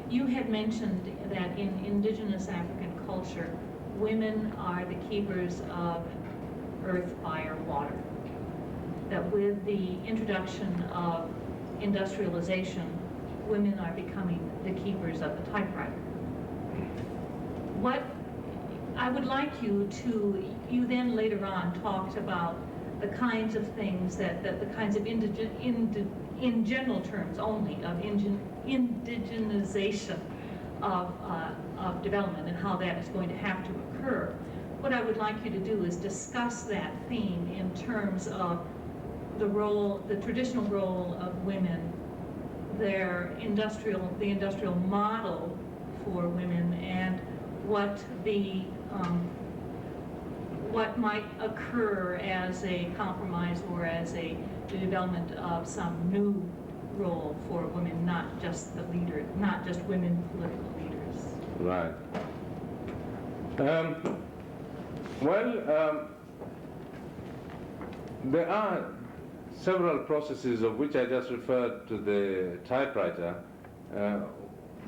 You had mentioned that in indigenous African culture, women are the keepers of earth, fire, water. That with the introduction of industrialization, women are becoming the keepers of the typewriter. What I would like you then later on talked about the kinds of things that the kinds of in general terms only of indigenization of development and how that is going to have to occur. What I would like you to do is discuss that theme in terms of the traditional role of women, the industrial model for women, and what might occur as a compromise or as the development of some new role for women, not just women political leaders. Right. There are several processes of which I just referred to the typewriter,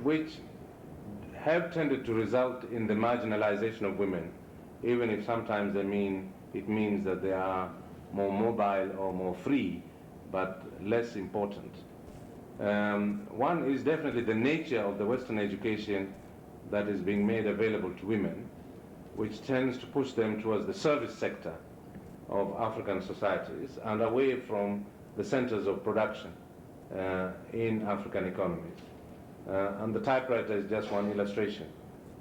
which have tended to result in the marginalization of women, even if sometimes it means that they are more mobile or more free, but less important. One is definitely the nature of the Western education that is being made available to women, which tends to push them towards the service sector of African societies and away from the centers of production in African economies. And the typewriter is just one illustration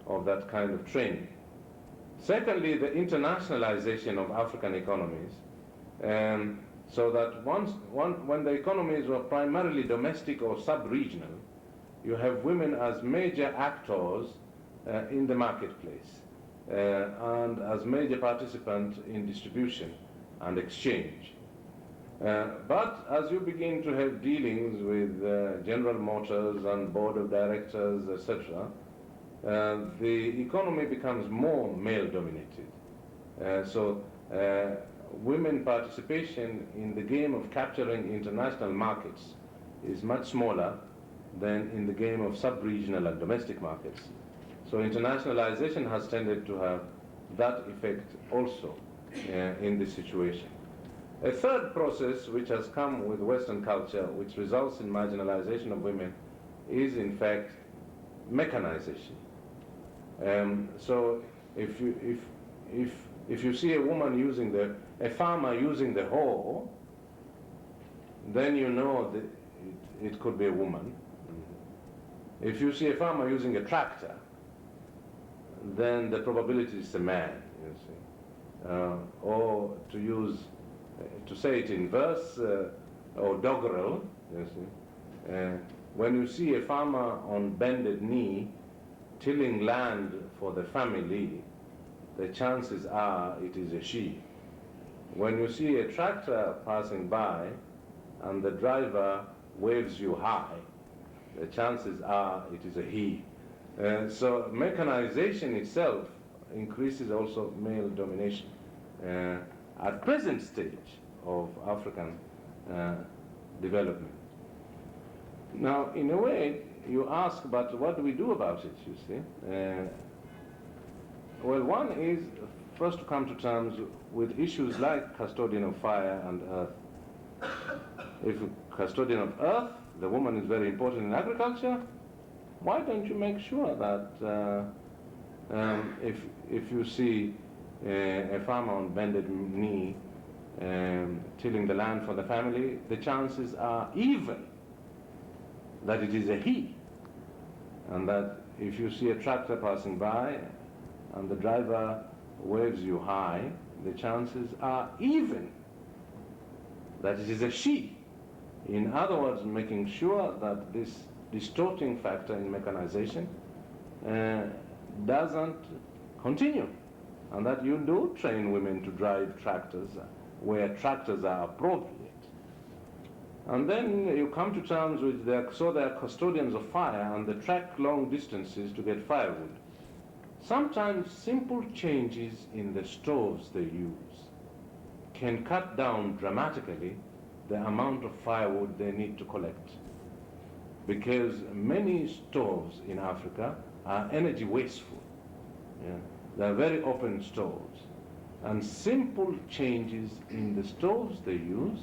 of that kind of trend. Secondly, the internationalization of African economies, so that when the economies were primarily domestic or sub-regional, you have women as major actors in the marketplace and as major participants in distribution and exchange. But as you begin to have dealings with General Motors and board of directors, etc., the economy becomes more male-dominated. So women participation in the game of capturing international markets is much smaller than in the game of sub-regional and domestic markets. So internationalization has tended to have that effect also in this situation. A third process which has come with Western culture, which results in marginalization of women, is in fact mechanization. So if you see a woman a farmer using the hoe, then you know that it could be a woman. If you see a farmer using a tractor, then the probability is a man, you see. Or to say it in verse, or doggerel, you see. When you see a farmer on bended knee tilling land for the family, the chances are it is a she. When you see a tractor passing by and the driver waves you high, the chances are it is a he. So mechanization itself increases also male domination at present stage of African development. Now, in a way, you ask, but what do we do about it, you see? Well, one is first to come to terms with issues like custodian of fire and earth. If custodian of earth, the woman is very important in agriculture, why don't you make sure that if you see a farmer on bended knee tilling the land for the family, the chances are even that it is a he, and that if you see a tractor passing by and the driver waves you hi, the chances are even that it is a she. In other words, making sure that this distorting factor in mechanization doesn't continue, and that you do train women to drive tractors where tractors are appropriate. And then you come to terms with they are custodians of fire and they trek long distances to get firewood. Sometimes simple changes in the stoves they use can cut down dramatically the amount of firewood they need to collect, because many stoves in Africa are energy wasteful. Yeah. They're very open stoves, and simple changes in the stoves they use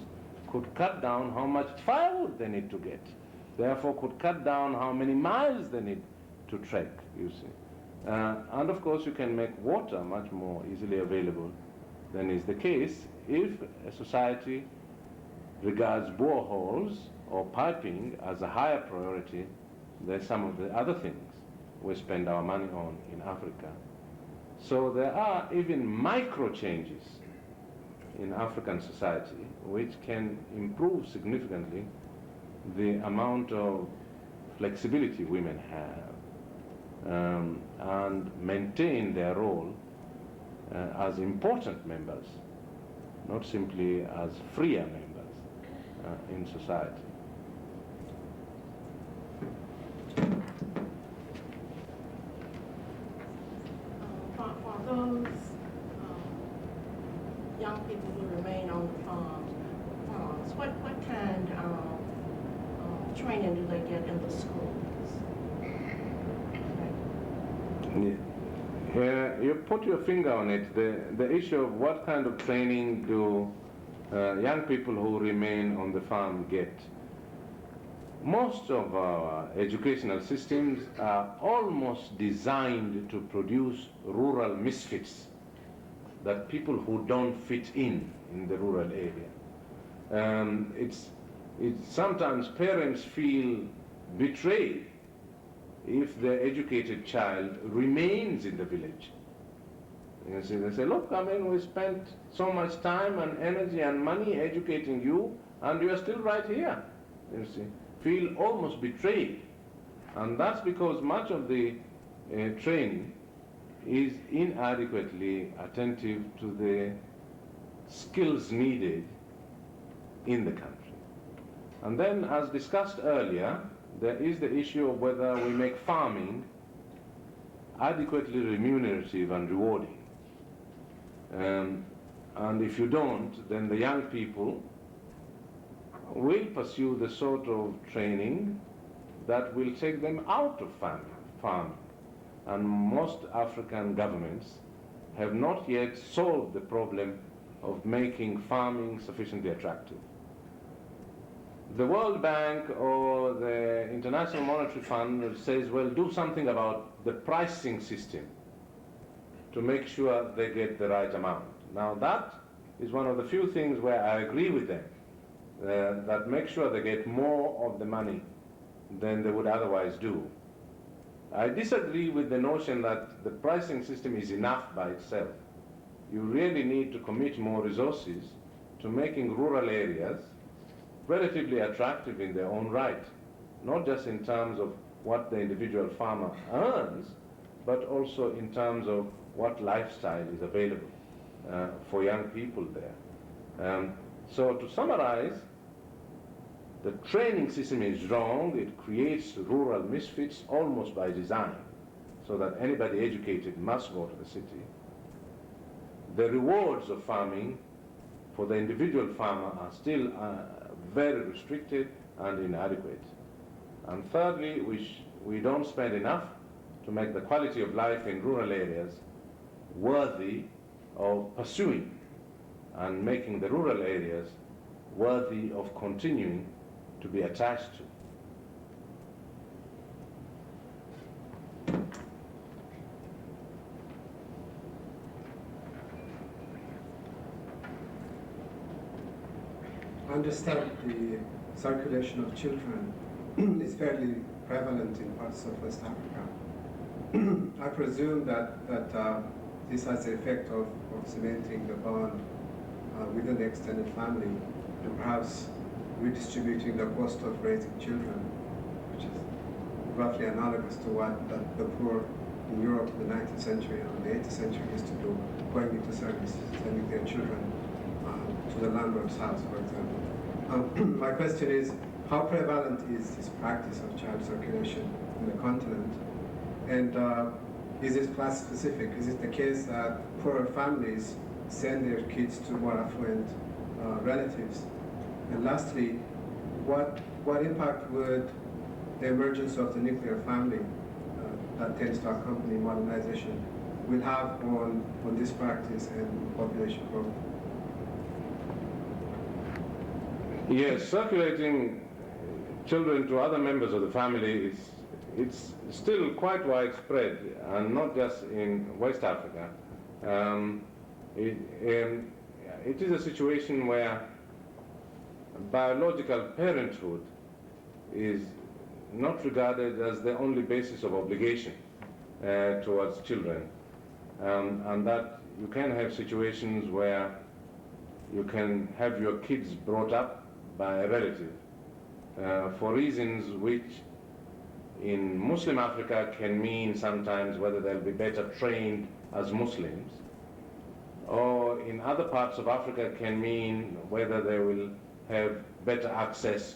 could cut down how much firewood they need to get, therefore could cut down how many miles they need to trek, you see. And of course you can make water much more easily available than is the case if a society regards boreholes or piping as a higher priority than some of the other things we spend our money on in Africa. So there are even micro changes in African society which can improve significantly the amount of flexibility women have and maintain their role as important members, not simply as freer members in society. For those young people who remain on the farms, what kind of training do they get in the schools? You put your finger on it, the issue of what kind of training do young people who remain on the farm get. Most of our educational systems are almost designed to produce rural misfits, that people who don't fit in the rural area. It's sometimes parents feel betrayed if their educated child remains in the village. You see, they say, look, I mean, we spent so much time and energy and money educating you, and you are still right here. You see, feel almost betrayed. And that's because much of the training is inadequately attentive to the skills needed in the country. And then, as discussed earlier, there is the issue of whether we make farming adequately remunerative and rewarding. And if you don't, then the young people will pursue the sort of training that will take them out of farming. And most African governments have not yet solved the problem of making farming sufficiently attractive. The World Bank or the International Monetary Fund says, well, do something about the pricing system to make sure they get the right amount. Now that is one of the few things where I agree with them, that make sure they get more of the money than they would otherwise do. I disagree with the notion that the pricing system is enough by itself. You really need to commit more resources to making rural areas relatively attractive in their own right, not just in terms of what the individual farmer earns, but also in terms of what lifestyle is available for young people there. So to summarize, the training system is wrong. It creates rural misfits almost by design, so that anybody educated must go to the city. The rewards of farming for the individual farmer are still very restricted and inadequate. And thirdly, we don't spend enough to make the quality of life in rural areas worthy of pursuing and making the rural areas worthy of continuing to be attached to. I understand the circulation of children is fairly prevalent in parts of West Africa. I presume that this has the effect of cementing the bond within the extended family and perhaps redistributing the cost of raising children, which is roughly analogous to what the poor in Europe in the 19th century and the 18th century used to do, going into service, sending their children to the landlord's house, for example. My question is, how prevalent is this practice of child circulation in the continent? And is it class specific? Is it the case that poorer families send their kids to more affluent relatives? And lastly, what impact would the emergence of the nuclear family that tends to accompany modernization will have on this practice and population growth? Yes, circulating children to other members of the family it's still quite widespread, and not just in West Africa. It is a situation where biological parenthood is not regarded as the only basis of obligation towards children, and that you can have situations where you can have your kids brought up by a relative for reasons which in Muslim Africa can mean sometimes whether they'll be better trained as Muslims, or in other parts of Africa can mean whether they will have better access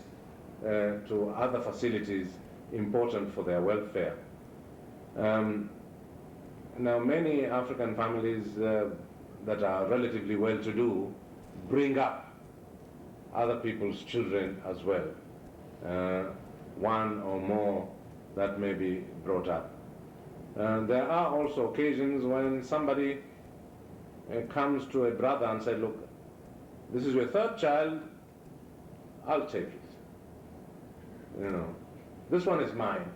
to other facilities important for their welfare. Now, many African families that are relatively well-to-do bring up other people's children as well, one or more that may be brought up. There are also occasions when somebody comes to a brother and says, look, this is your third child, I'll take it. You know, this one is mine.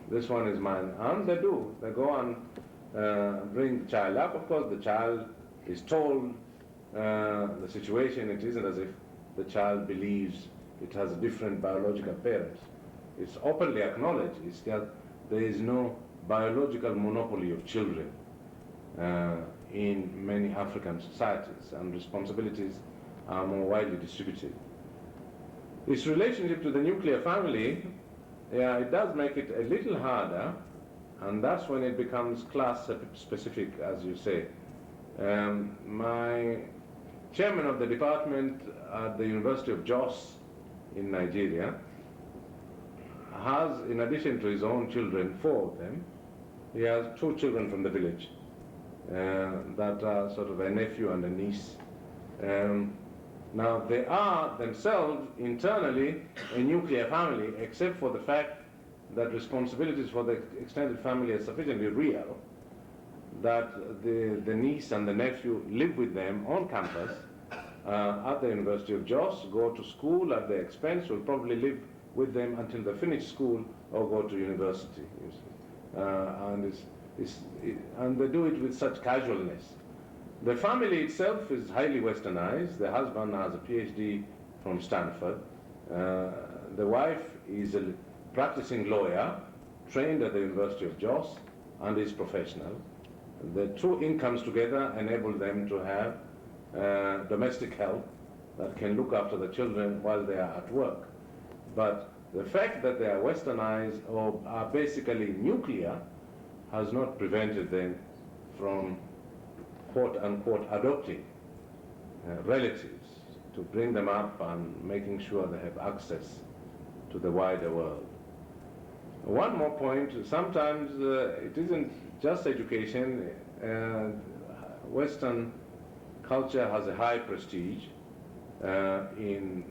This one is mine. And they do. They go and bring the child up. Of course, the child is told the situation. It isn't as if the child believes it has different biological parents. It's openly acknowledged. It's that there is no biological monopoly of children in many African societies, and responsibilities are more widely distributed. Its relationship to the nuclear family, yeah, it does make it a little harder, and that's when it becomes class specific, as you say. My chairman of the department at the University of Jos in Nigeria has, in addition to his own children, 4 of them, he has 2 children from the village that are sort of a nephew and a niece. Now, they are themselves internally a nuclear family, except for the fact that responsibilities for the extended family are sufficiently real that the niece and the nephew live with them on campus at the University of Jos, go to school at their expense, will probably live with them until they finish school or go to university. You see. And they do it with such casualness. The family itself is highly westernized. The husband has a PhD from Stanford. The wife is a practicing lawyer, trained at the University of Jos, and is professional. The 2 incomes together enable them to have domestic help that can look after the children while they are at work. But the fact that they are westernized or are basically nuclear has not prevented them from quote-unquote adopting relatives to bring them up and making sure they have access to the wider world. One more point, sometimes it isn't just education. Western culture has a high prestige in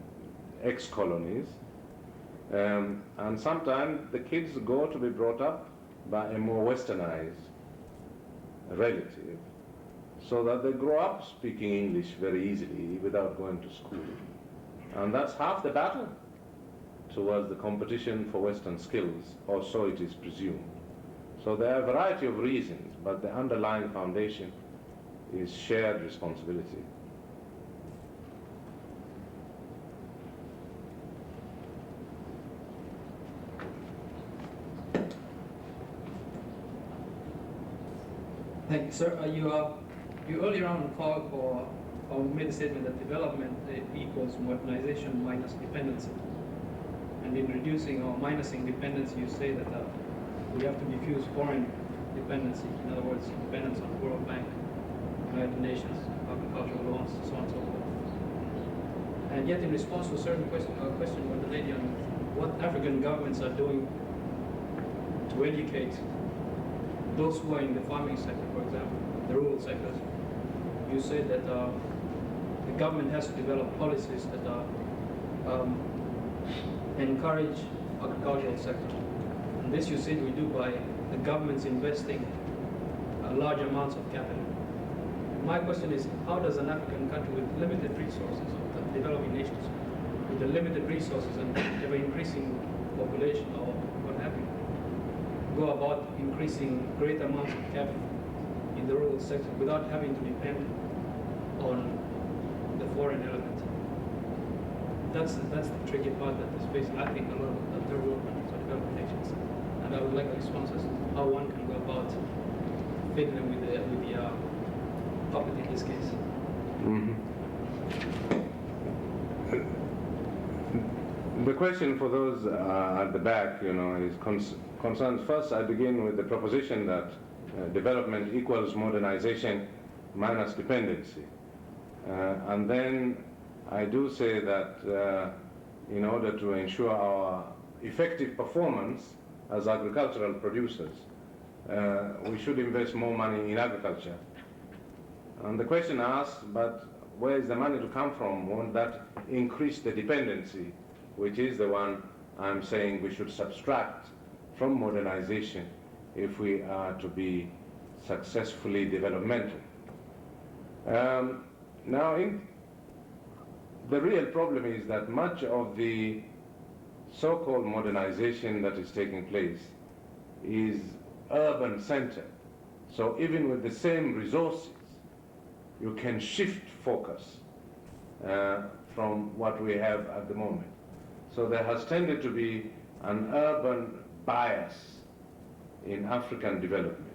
ex-colonies, and sometimes the kids go to be brought up by a more westernized relative, so that they grow up speaking English very easily without going to school. And that's half the battle towards the competition for Western skills, or so it is presumed. So there are a variety of reasons, but the underlying foundation is shared responsibility. Thank you, sir. You earlier on called for, or made a statement that development equals modernization minus dependency. And in reducing or minusing dependency, you say that we have to diffuse foreign dependency. In other words, dependence on the World Bank, United Nations, agricultural loans, so on and so forth. And yet, in response to a certain question by the lady on what African governments are doing to educate those who are in the farming sector, for example, the rural sectors, you say that the government has to develop policies that encourage agricultural sector. And this you said we do by the governments investing large amounts of capital. My question is, how does an African country with limited resources, of developing nations, with the limited resources and ever increasing population or what have you, go about increasing great amounts of capital in the rural sector without having to depend on the foreign element? That's the tricky part that is facing, I think, a lot of third world countries or developing nations. And I would like a response as to how one can go about fiddling with the puppet in this case. Mm-hmm. The question for those at the back, is concerns. First, I begin with the proposition that development equals modernization minus dependency. And then I do say that in order to ensure our effective performance as agricultural producers, we should invest more money in agriculture. And the question asks, but where is the money to come from? Won't that increase the dependency, which is the one I'm saying we should subtract from modernization if we are to be successfully developmental. Now, the real problem is that much of the so-called modernization that is taking place is urban-centered. So even with the same resources, you can shift focus from what we have at the moment. So there has tended to be an urban bias in African development.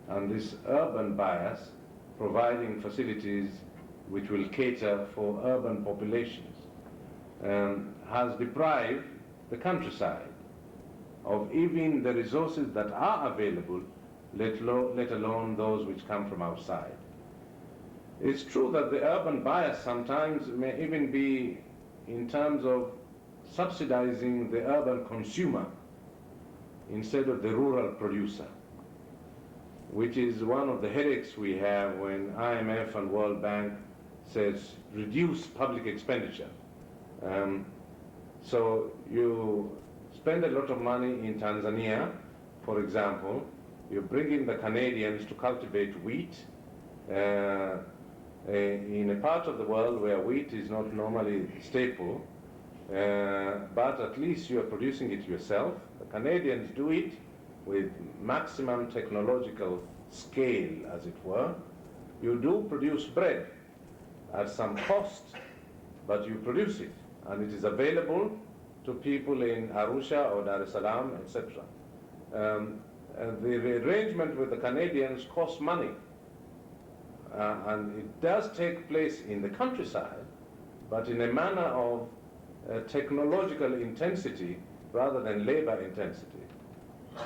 And this urban bias, providing facilities which will cater for urban populations, has deprived the countryside of even the resources that are available, let alone those which come from outside. It's true that the urban bias sometimes may even be in terms of subsidizing the urban consumer instead of the rural producer, which is one of the headaches we have when IMF and World Bank says reduce public expenditure. So you spend a lot of money in Tanzania, for example, you bring in the Canadians to cultivate wheat in a part of the world where wheat is not normally staple, but at least you are producing it yourself. The Canadians do it with maximum technological scale, as it were. You do produce bread at some cost, but you produce it, and it is available to people in Arusha or Dar es Salaam, etc. The arrangement with the Canadians costs money, and it does take place in the countryside, but in a manner of technological intensity rather than labor intensity.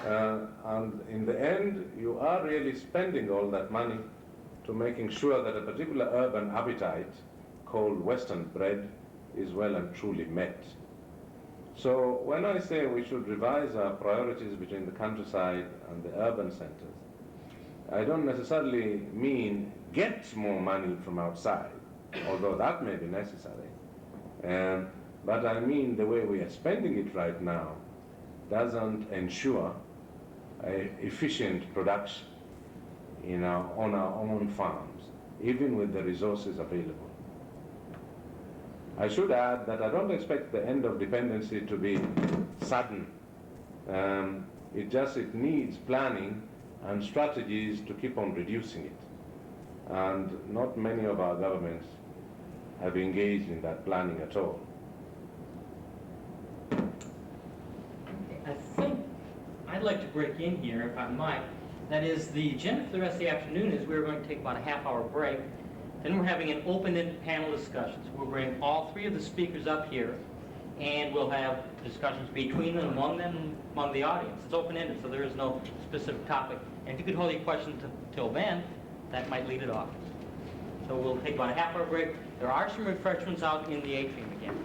And in the end, you are really spending all that money to making sure that a particular urban appetite called Western bread is well and truly met. So when I say we should revise our priorities between the countryside and the urban centers, I don't necessarily mean get more money from outside, although that may be necessary. But I mean the way we are spending it right now doesn't ensure efficient production on our own farms, even with the resources available. I should add that I don't expect the end of dependency to be sudden. It needs planning and strategies to keep on reducing it. And not many of our governments have engaged in that planning at all. I think I'd like to break in here, if I might. That is, the agenda for the rest of the afternoon is we're going to take about a half-hour break. Then we're having an open-ended panel discussions. We'll bring all three of the speakers up here, and we'll have discussions between them, among the audience. It's open-ended, so there is no specific topic. And if you could hold your questions till then, that might lead it off. So we'll take about a half-hour break. There are some refreshments out in the atrium again.